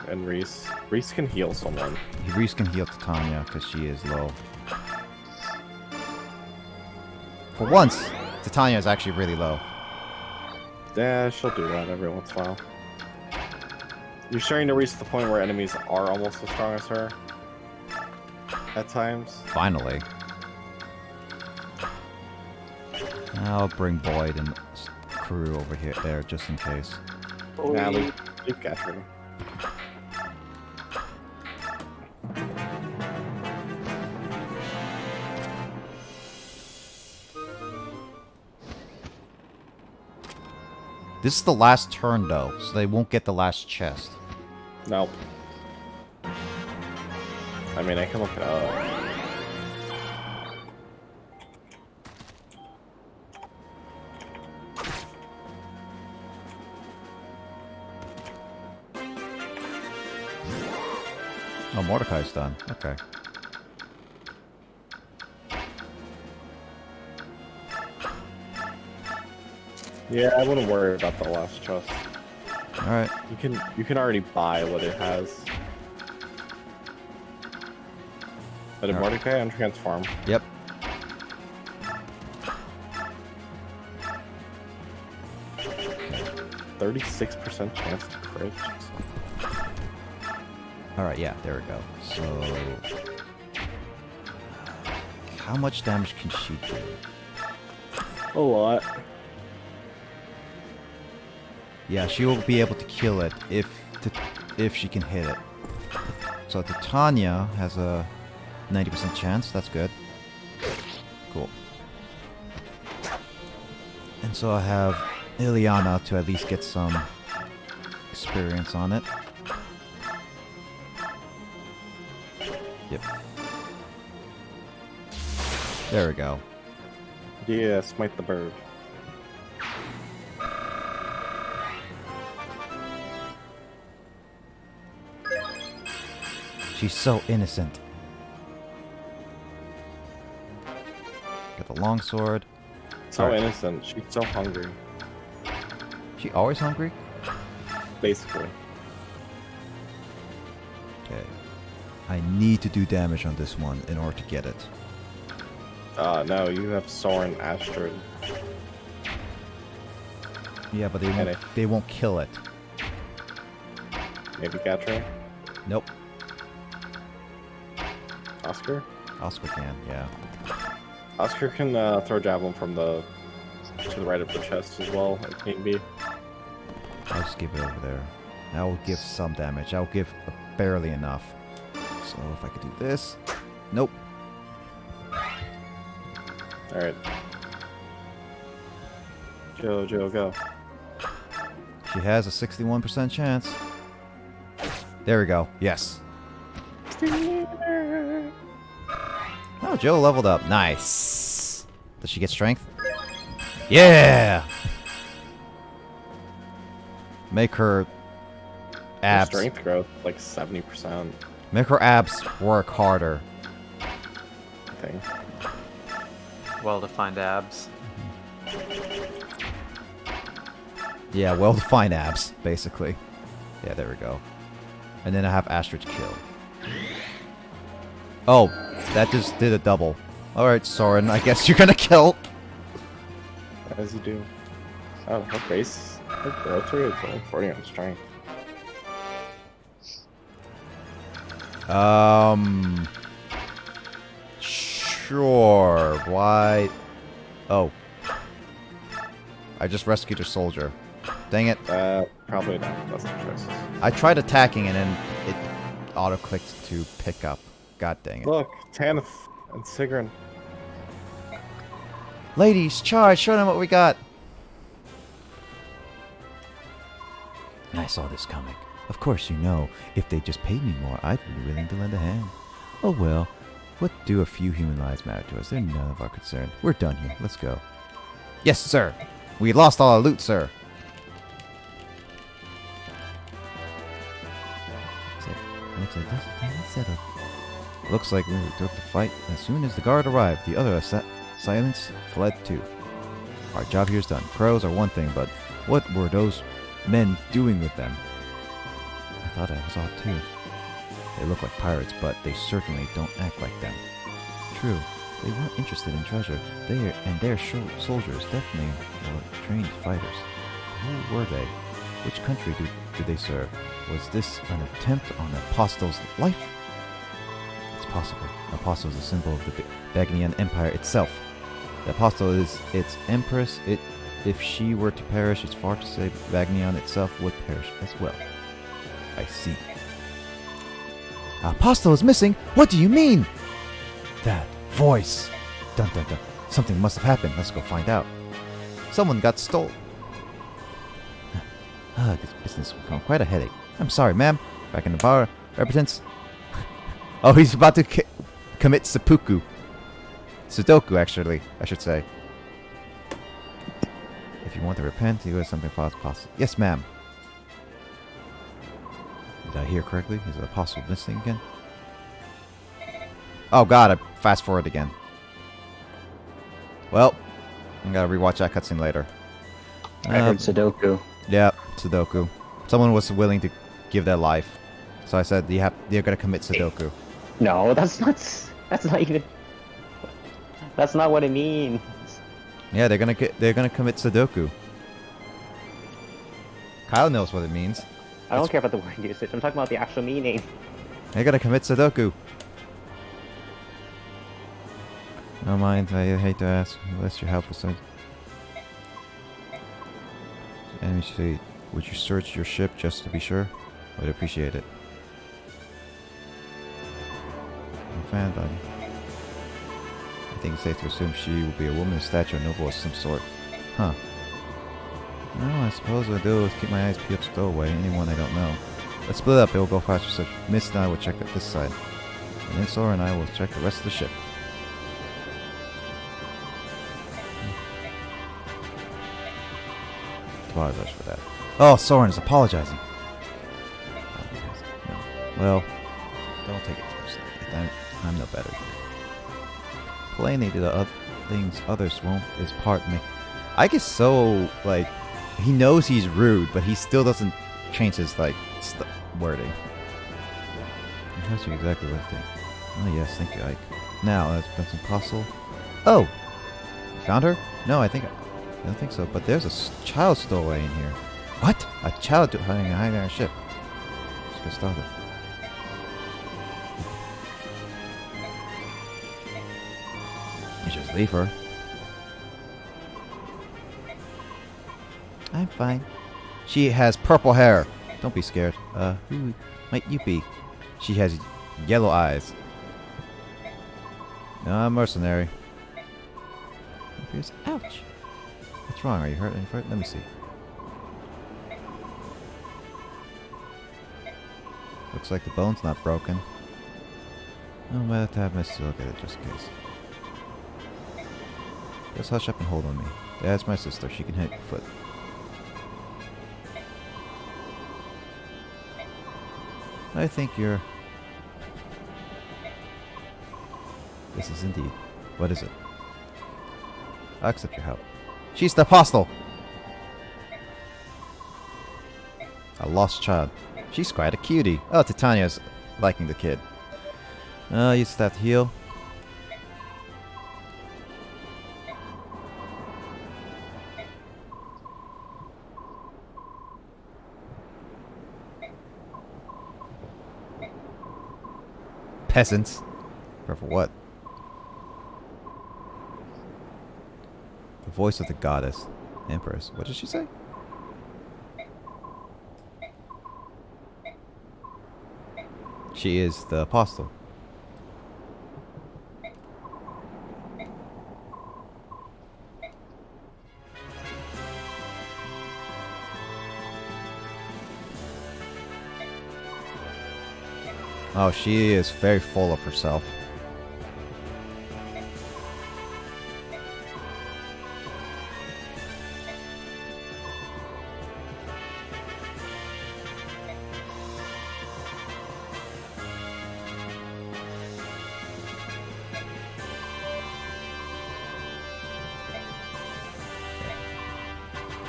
Speaker 4: and Reese. Reese can heal someone.
Speaker 2: Reese can heal Titania because she is low. For once, Titania is actually really low.
Speaker 4: Yeah, she'll do that every once in a while. You're starting to reach the point where enemies are almost as strong as her. At times.
Speaker 2: Finally. I'll bring Boyd and crew over here there just in case.
Speaker 4: Nah, leave Gatrie.
Speaker 2: This is the last turn though, so they won't get the last chest.
Speaker 4: Nope. I mean, I can look it up.
Speaker 2: Oh, Mordecai's done. Okay.
Speaker 4: Yeah, I wouldn't worry about the last chest.
Speaker 2: Alright.
Speaker 4: You can already buy what it has. But in
Speaker 2: Alright.
Speaker 4: Mordecai and transform.
Speaker 2: Yep.
Speaker 4: Okay. 36% chance to crit.
Speaker 2: Alright, yeah, there we go. So... how much damage can she do?
Speaker 4: A lot.
Speaker 2: Yeah, she will be able to kill it if she can hit it. So Titania has a 90% chance. That's good. Cool. And so I have Ileana to at least get some experience on it. Yep. There we go.
Speaker 4: Yeah, smite the bird.
Speaker 2: She's so innocent. Got the longsword.
Speaker 4: So
Speaker 2: Alright.
Speaker 4: innocent. She's so hungry.
Speaker 2: She always hungry?
Speaker 4: Basically.
Speaker 2: Okay. I need to do damage on this one in order to get it.
Speaker 4: No, you have Soren, Astrid.
Speaker 2: Yeah, but they won't kill it.
Speaker 4: Maybe Gatrie?
Speaker 2: Nope.
Speaker 4: Oscar?
Speaker 2: Oscar can, yeah.
Speaker 4: Oscar can throw javelin from to the right of the chest as well, if need be.
Speaker 2: I'll just give it over there. That will give some damage. I'll give barely enough. So if I could do this. Nope.
Speaker 4: Alright. Joe, go.
Speaker 2: She has a 61% chance. There we go. Yes. Oh, Joe leveled up. Nice. Does she get strength? Yeah! Make her abs.
Speaker 4: Strength growth, like 70%,
Speaker 2: Make her abs work harder.
Speaker 4: I think.
Speaker 1: Well-defined abs.
Speaker 2: Yeah, well-defined abs, basically. Yeah, there we go. And then I have Astrid's kill. Oh, that just did a double. Alright, Soren, I guess you're gonna kill.
Speaker 4: As you do. Oh, her base, her growth rate is only 40 on strength.
Speaker 2: Sure. Why? Oh. I just rescued a soldier. Dang it.
Speaker 4: Probably not the best of choices.
Speaker 2: I tried attacking and then it auto-clicked to pick up. God dang it.
Speaker 4: Look, Tanith and Sigrun.
Speaker 2: Ladies, charge! Show them what we got! I saw this coming. Of course, you know, if they just paid me more, I'd be willing to lend a hand. Oh well, what do a few human lives matter to us? They're none of our concern. We're done here. Let's go. Yes, sir! We lost all our loot, sir! Looks like we took the fight. As soon as the guard arrived, the other silence fled too. Our job here is done. Crows are one thing, but what were those men doing with them? I thought I was odd too. They look like pirates, but they certainly don't act like them. True, they weren't interested in treasure. Their soldiers definitely were trained fighters. Who were they? Which country did they serve? Was this an attempt on an apostle's life? It's possible. An apostle is a symbol of the Bagnian Empire itself. The apostle is its empress. If she were to perish, it's far to say Bagnian itself would perish as well. I see. Apostle is missing? What do you mean? That voice. Dun dun dun. Something must have happened. Let's go find out. Someone got stolen. This business will become quite a headache. I'm sorry, ma'am. Back in the bar. Repentance. Oh, he's about to commit seppuku. Sudoku, actually, I should say. If you want to repent, you do something possible. Yes, ma'am. Did I hear correctly? Is the apostle missing again? Oh god, I fast forward again. Well, I gotta rewatch that cutscene later.
Speaker 5: I heard Sudoku.
Speaker 2: Yeah, Sudoku. Someone was willing to give their life, so I said you're gonna commit Sudoku.
Speaker 5: No, that's not even. That's not what it means.
Speaker 2: Yeah, they're gonna commit Sudoku. Kyle knows what it means.
Speaker 5: I don't care about the word usage. I'm talking about the actual meaning.
Speaker 2: They're gonna commit Sudoku. No mind, I hate to ask, unless you're helpful, son. Enemy say, would you search your ship just to be sure? I'd appreciate it. I'm a fan, buddy. I think it's safe to assume she will be a woman of stature, or noble of some sort. Huh. No, I suppose what I'll do is keep my eyes peeled stowaway. Anyone I don't know. Let's split up, it will go faster. So Miss and I will check out this side. And then Soren and I will check the rest of the ship. Apologize for that. Oh, Soren is apologizing. No. Well, don't take it personally. I'm no better. Plainly to the things others won't is part me. I guess so, like, he knows he's rude, but he still doesn't change his, like, wording. He tells you exactly what to think. Oh, yes, thank you, Ike. Now, that's Benson Apostle. Oh! You found her? No, I don't think so, but there's a child stowaway in here. What? A child hiding on our ship. Let's get started. You just leave her. I'm fine. She has purple hair. Don't be scared. Who might you be? She has yellow eyes. No, I'm mercenary. Ouch. What's wrong? Are you hurt? Let me see. Looks like the bone's not broken. No matter to have my still look at it just in case. Just hush up and hold on me. That's my sister. She can hit your foot. I think you're... This is indeed. What is it? I'll accept your help. She's the apostle! A lost child. She's quite a cutie. Oh, Titania's liking the kid. You just have to heal. Peasants. For what? The voice of the goddess. Empress. What did she say? She is the apostle. Oh, she is very full of herself.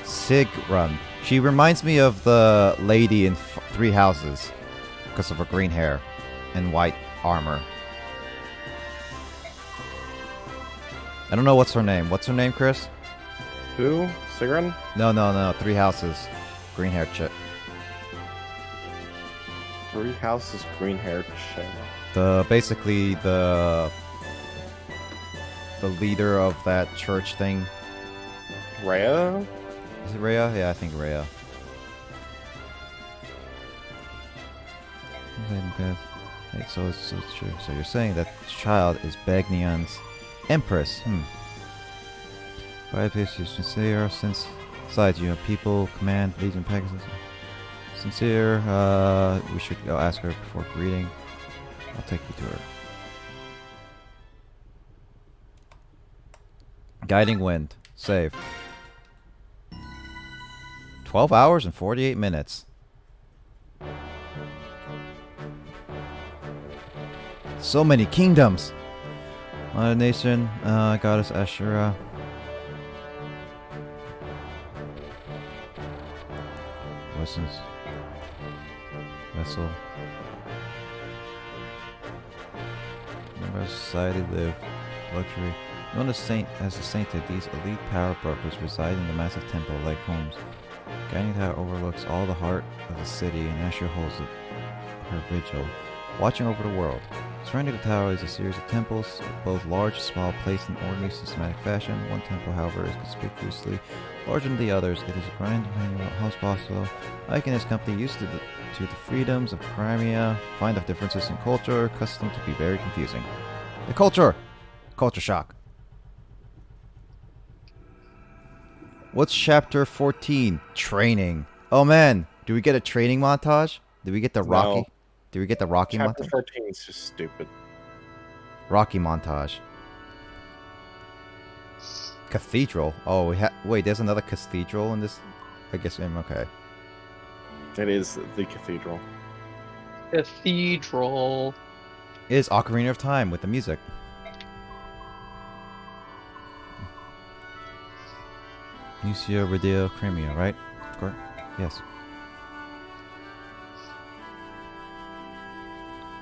Speaker 2: Sigrun. She reminds me of the lady in Three Houses because of her green hair and white armor. I don't know what's her name. What's her name, Chris?
Speaker 4: Who? Sigrun?
Speaker 2: No. Three Houses. Green hair chick.
Speaker 4: Three Houses, green haired chick.
Speaker 2: Basically the leader of that church thing.
Speaker 4: Rhea?
Speaker 2: Is it Rhea? Yeah, I think Rhea. Hey, so it's true. So you're saying that child is Bagnion's empress? Right, please, sincere. Since besides you have people, command, legion, Pegasus. Sincere. We should go ask her before greeting. I'll take you to her. Guiding wind. Save. 12 hours and 48 minutes. So many kingdoms. Mother Nation, Goddess Ashura. Lessons. Vessel. Remember society live. Luxury. Known as the sainted, these elite power brokers reside in the massive temple like homes. Guiding Tower overlooks all the heart of the city, and Ashura holds her vigil, watching over the world. Surrounding the tower is a series of temples, both large and small, placed in orderly, systematic fashion. One temple, however, is conspicuously larger than the others. It is a grand manual house possible. Ike and his company used to the freedoms of Crimea, find the differences in culture, custom to be very confusing. The culture! Culture shock. What's chapter 14? Training. Oh man, do we get a training montage? Did we get the Rocky?
Speaker 4: No.
Speaker 2: Did we get the Rocky
Speaker 4: Chapter
Speaker 2: montage?
Speaker 4: 14 is just stupid.
Speaker 2: Rocky montage. Cathedral. Oh, wait, there's another cathedral in this? I guess, okay.
Speaker 4: It is the cathedral.
Speaker 3: Cathedral.
Speaker 2: It is Ocarina of Time with the music. Nucia Radeo Crimea, right? Correct? Yes.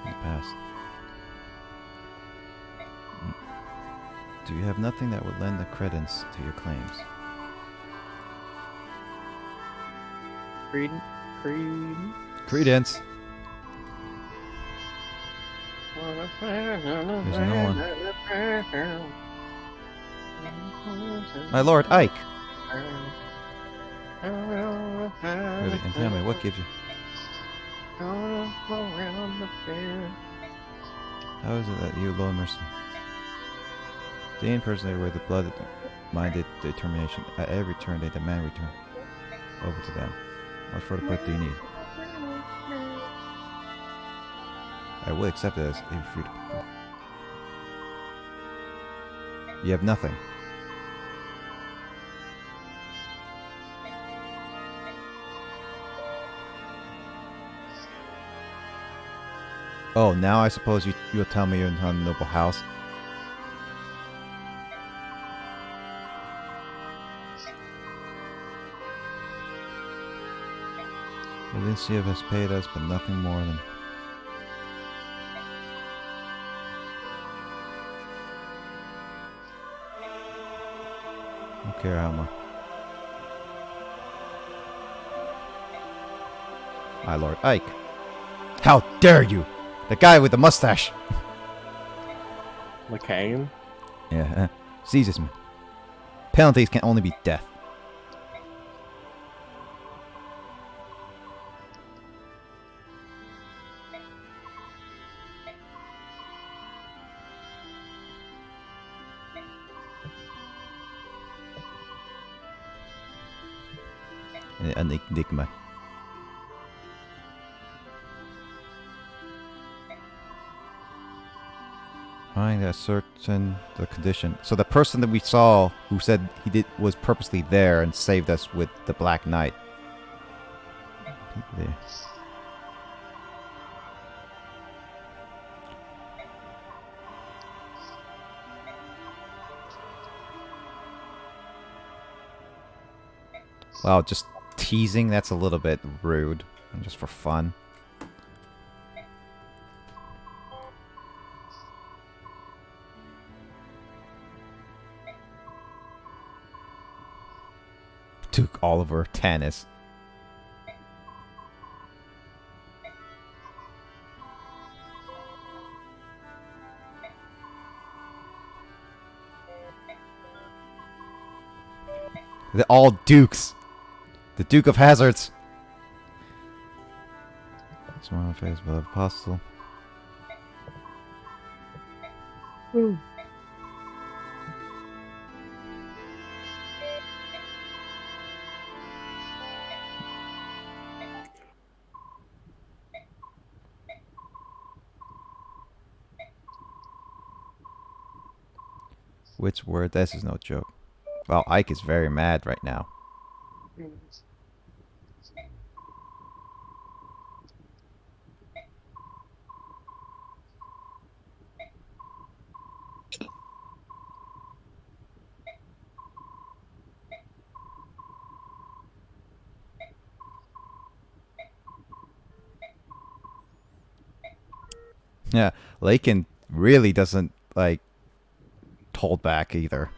Speaker 2: In the past. Do you have nothing that would lend a credence to your claims? Credence. There's no one. My lord, Ike. Really, and tell me, what gives you? How is it that you, Lord Mercy? They impersonate with the blood-minded determination. At every turn, they demand return over to them. What further proof do you need? I will accept it as irrefutable. You have nothing. Oh, now I suppose you'll tell me you're in a noble house. Alicia has paid us, but nothing more than... Okay, Alma. My lord Ike. How dare you! The guy with the mustache.
Speaker 4: McCain?
Speaker 2: Yeah, seizes me. Penalties can only be death. An enigma. Trying to ascertain the condition. So the person that we saw who said was purposely there and saved us with the Black Knight. There. Wow, just teasing, that's a little bit rude. Just for fun. Duke Oliver Tannis. They're all dukes. The Duke of Hazards. Smile face, beloved apostle. Which word? This is no joke. Well, Ike is very mad right now. Yeah, Lakin really doesn't, like, hold back either.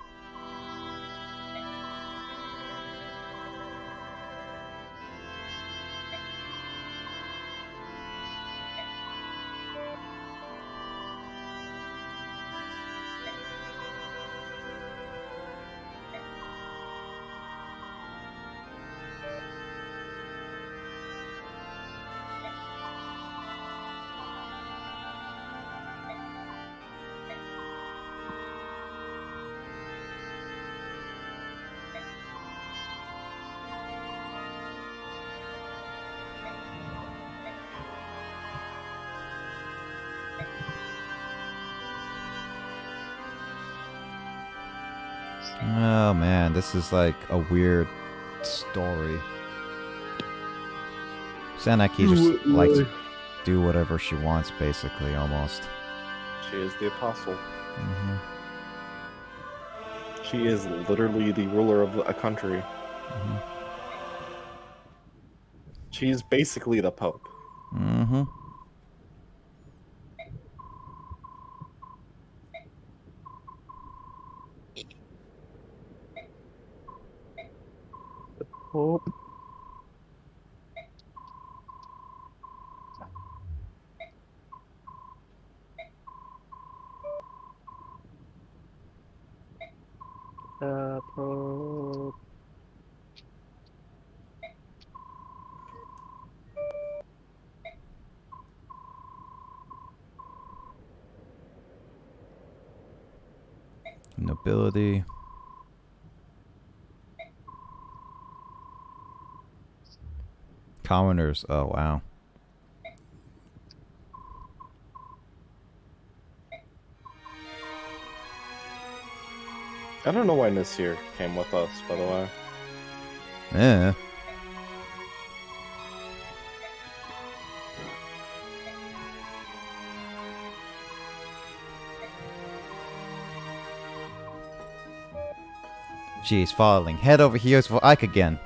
Speaker 2: Oh man, this is like a weird story. Sanaki just likes to do whatever she wants, basically, almost.
Speaker 4: She is the apostle.
Speaker 2: Mm-hmm.
Speaker 4: She is literally the ruler of a country.
Speaker 2: Mm-hmm.
Speaker 4: She's basically the Pope.
Speaker 2: Mm-hmm.
Speaker 5: Pope. Pope.
Speaker 2: Nobility. Commoners. Oh, wow.
Speaker 4: I don't know why Nasir came with us, by the way.
Speaker 2: Yeah. She's falling head over heels for Ike again.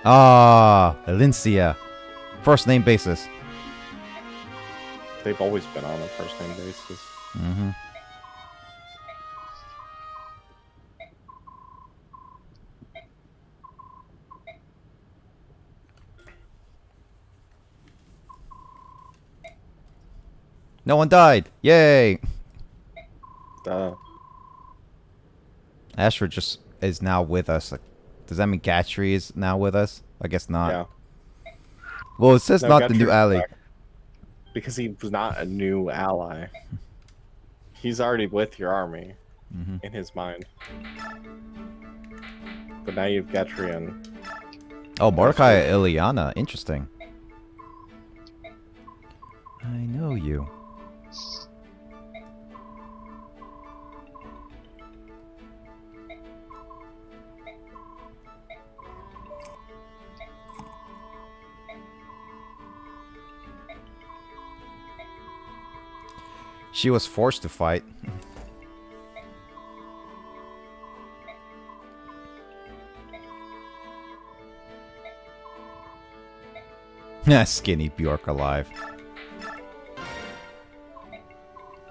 Speaker 2: Ah, Alincia. First name basis.
Speaker 4: They've always been on a first name basis.
Speaker 2: Mm-hmm. No one died. Yay! Ashford just is now with us. Like, does that mean Gatrie is now with us? I guess not.
Speaker 4: Yeah.
Speaker 2: Well, it says
Speaker 4: No,
Speaker 2: not the new
Speaker 4: Gatrie's
Speaker 2: ally.
Speaker 4: back. Because he was not a new ally. He's already with your army in his mind. But now you have Gatrie and...
Speaker 2: Oh, Mordecai Ileana. Interesting. I know you. She was forced to fight. Skinny Bjork alive.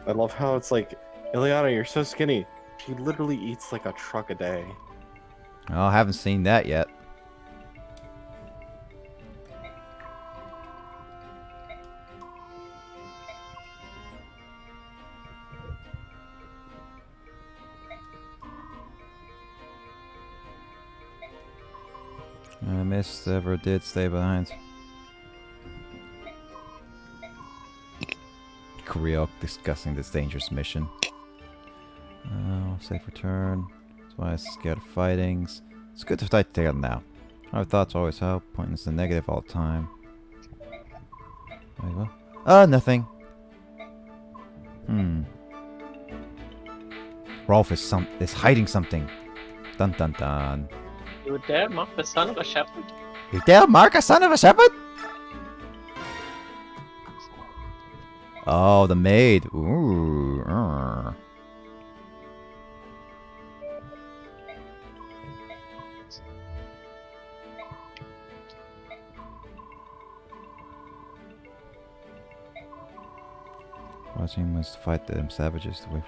Speaker 4: I love how it's like, Ileana, you're so skinny. She literally eats like a truck a day.
Speaker 2: Oh, I haven't seen that yet. I missed ever did stay behind. Kriok discussing this dangerous mission. Safe return. That's why I'm scared of fightings. It's good to fight together now. Our thoughts always help. Pointless and negative all the time. Wait, what? Nothing. Rolf is hiding something. Dun dun dun.
Speaker 3: You dare mock the son of a shepherd?
Speaker 2: You dare mark a son of a shepherd? Oh, the maid. Ooh. Watching must fight them savages to wait.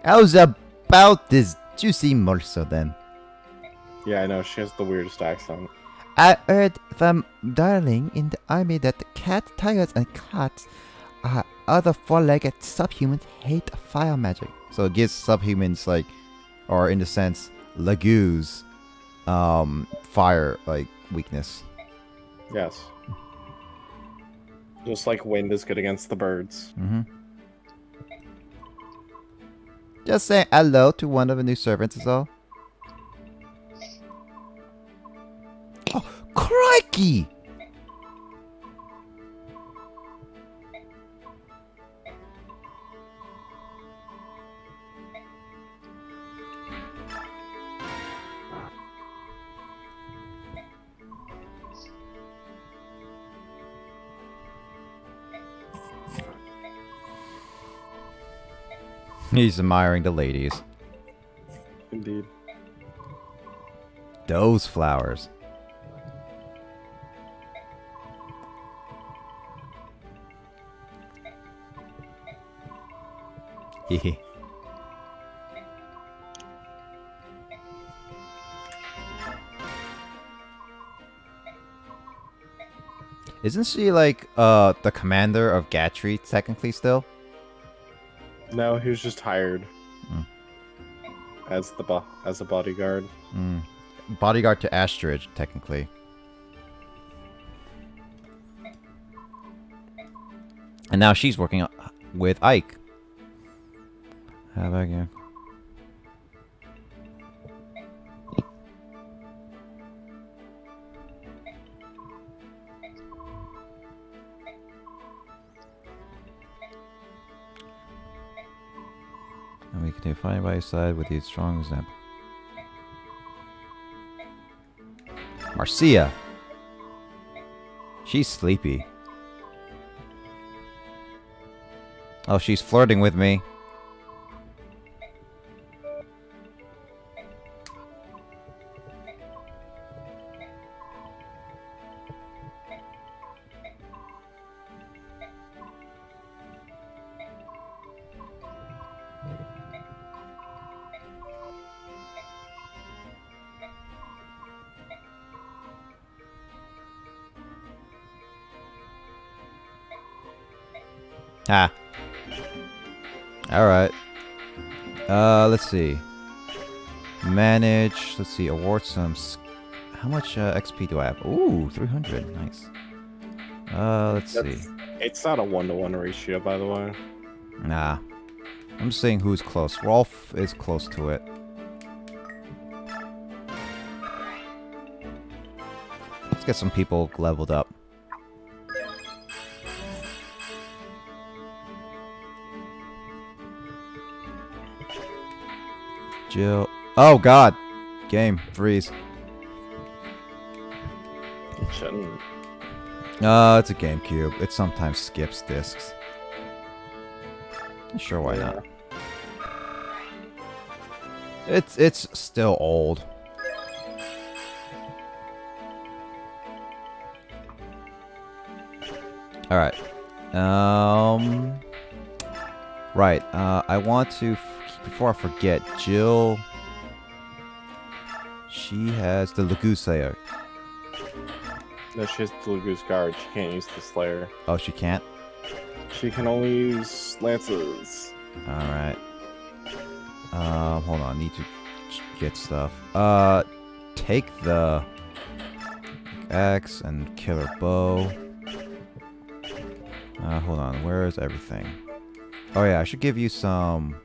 Speaker 2: How's about this juicy morsel then?
Speaker 4: Yeah, I know, she has the weirdest accent.
Speaker 2: I heard from Darling in the army that the cat, tigers, and cats are other four-legged subhumans hate fire magic. So it gives subhumans like, or in the sense, Lagoos, fire like weakness.
Speaker 4: Yes. Just like wind is good against the birds.
Speaker 2: Just saying hello to one of the new servants is all. Oh, crikey! He's admiring the ladies.
Speaker 4: Indeed.
Speaker 2: Those flowers. Hehe. Isn't she like the commander of Gatrie technically still?
Speaker 4: No, he was just hired as a bodyguard.
Speaker 2: Bodyguard to Astridge, technically. And now she's working with Ike. How about you? And we can find by his side with his strong example. Marcia! She's sleepy. Oh, she's flirting with me. Ah. Alright. Let's see. Manage. Let's see. Award some. How much XP do I have? Ooh, 300. Nice. Let's see.
Speaker 4: It's not a 1-to-1 ratio, by the way.
Speaker 2: Nah. I'm just saying who's close. Rolf is close to it. Let's get some people leveled up. Jill. Oh god! Game. Freeze.
Speaker 4: It shouldn't.
Speaker 2: It's a GameCube. It sometimes skips discs. Sure, why not? It's still old. Alright. Right. I want to, before I forget, Jill. She has the Lagoon Slayer.
Speaker 4: No, she has the Lagoon's Guard. She can't use the Slayer.
Speaker 2: Oh, she can't?
Speaker 4: She can only use lances.
Speaker 2: Alright. Hold on. I need to get stuff. Take the axe and killer bow. Hold on. Where is everything? Oh yeah, I should give you some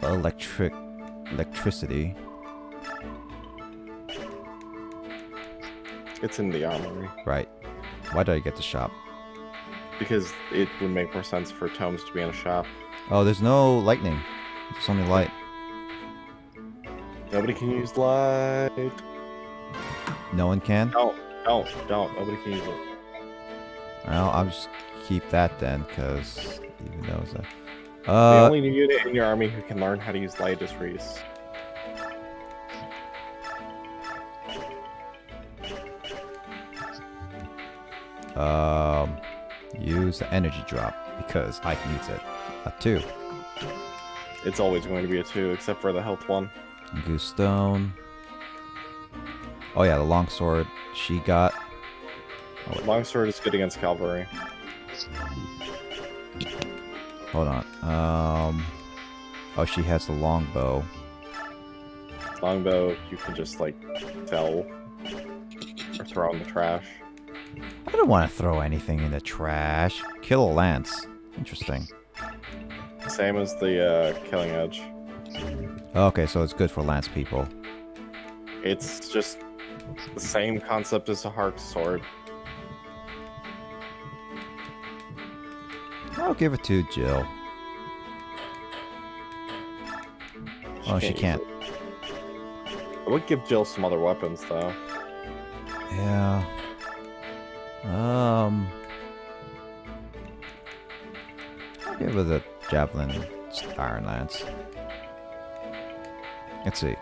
Speaker 2: electricity.
Speaker 4: It's in the armory.
Speaker 2: Right. Why did I get the shop?
Speaker 4: Because it would make more sense for tomes to be in a shop.
Speaker 2: Oh, there's no lightning. It's only light.
Speaker 4: Nobody can use light.
Speaker 2: No one can?
Speaker 4: Don't. Nobody can use it.
Speaker 2: Well, I'll just keep that then, because even though it's a...
Speaker 4: The only unit in your army who can learn how to use light is Reese.
Speaker 2: Use the energy drop, because Ike needs it. A 2.
Speaker 4: It's always going to be a 2, except for the health one.
Speaker 2: Goose Stone. Oh yeah, the longsword she got. Oh,
Speaker 4: Longsword is good against cavalry.
Speaker 2: hold on. Oh, she has the longbow.
Speaker 4: Longbow, you can just like sell or throw in the trash.
Speaker 2: I don't want to throw anything in the trash. Kill a lance. Interesting.
Speaker 4: Same as the killing edge.
Speaker 2: Okay, so it's good for lance people.
Speaker 4: It's just the same concept as a hark sword.
Speaker 2: I'll give it to Jill. Oh, she can't.
Speaker 4: use it. I would give Jill some other weapons though.
Speaker 2: Yeah. I'll give her the javelin and iron lance. Let's see.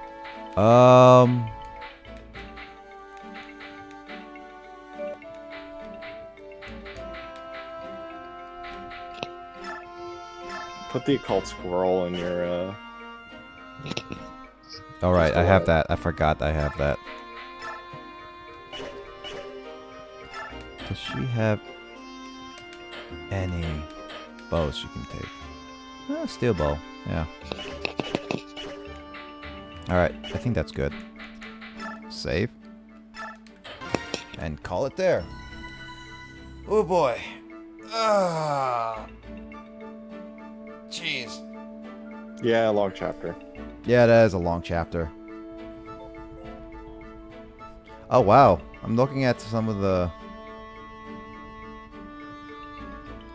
Speaker 4: Put the occult squirrel in your
Speaker 2: Alright, I have that. I forgot I have that. Does she have any bows she can take? Steel bow, yeah. Alright, I think that's good. Save. And call it there. Oh boy. Jeez.
Speaker 4: Yeah, long chapter.
Speaker 2: Yeah, that is a long chapter. Oh wow. I'm looking at some of the...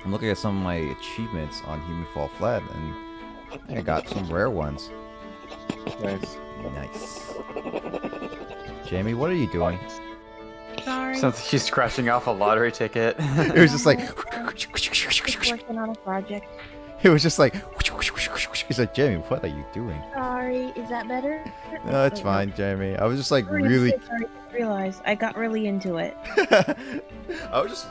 Speaker 2: I'm looking at some of my achievements on Human Fall Flat, and I got some rare ones.
Speaker 4: Nice.
Speaker 2: Nice. Jamie, what are you doing?
Speaker 8: Sorry.
Speaker 1: Sounds like she's scratching off a lottery ticket.
Speaker 2: It was just like...
Speaker 6: Just working on a project.
Speaker 2: It was just like... He's like, Jamie, what are you doing?
Speaker 6: Sorry, is that better?
Speaker 2: No, it's
Speaker 6: Wait,
Speaker 2: fine, Jamie. I was just like
Speaker 6: Sorry,
Speaker 2: really...
Speaker 6: sorry, I realized I got really into it.
Speaker 2: I was just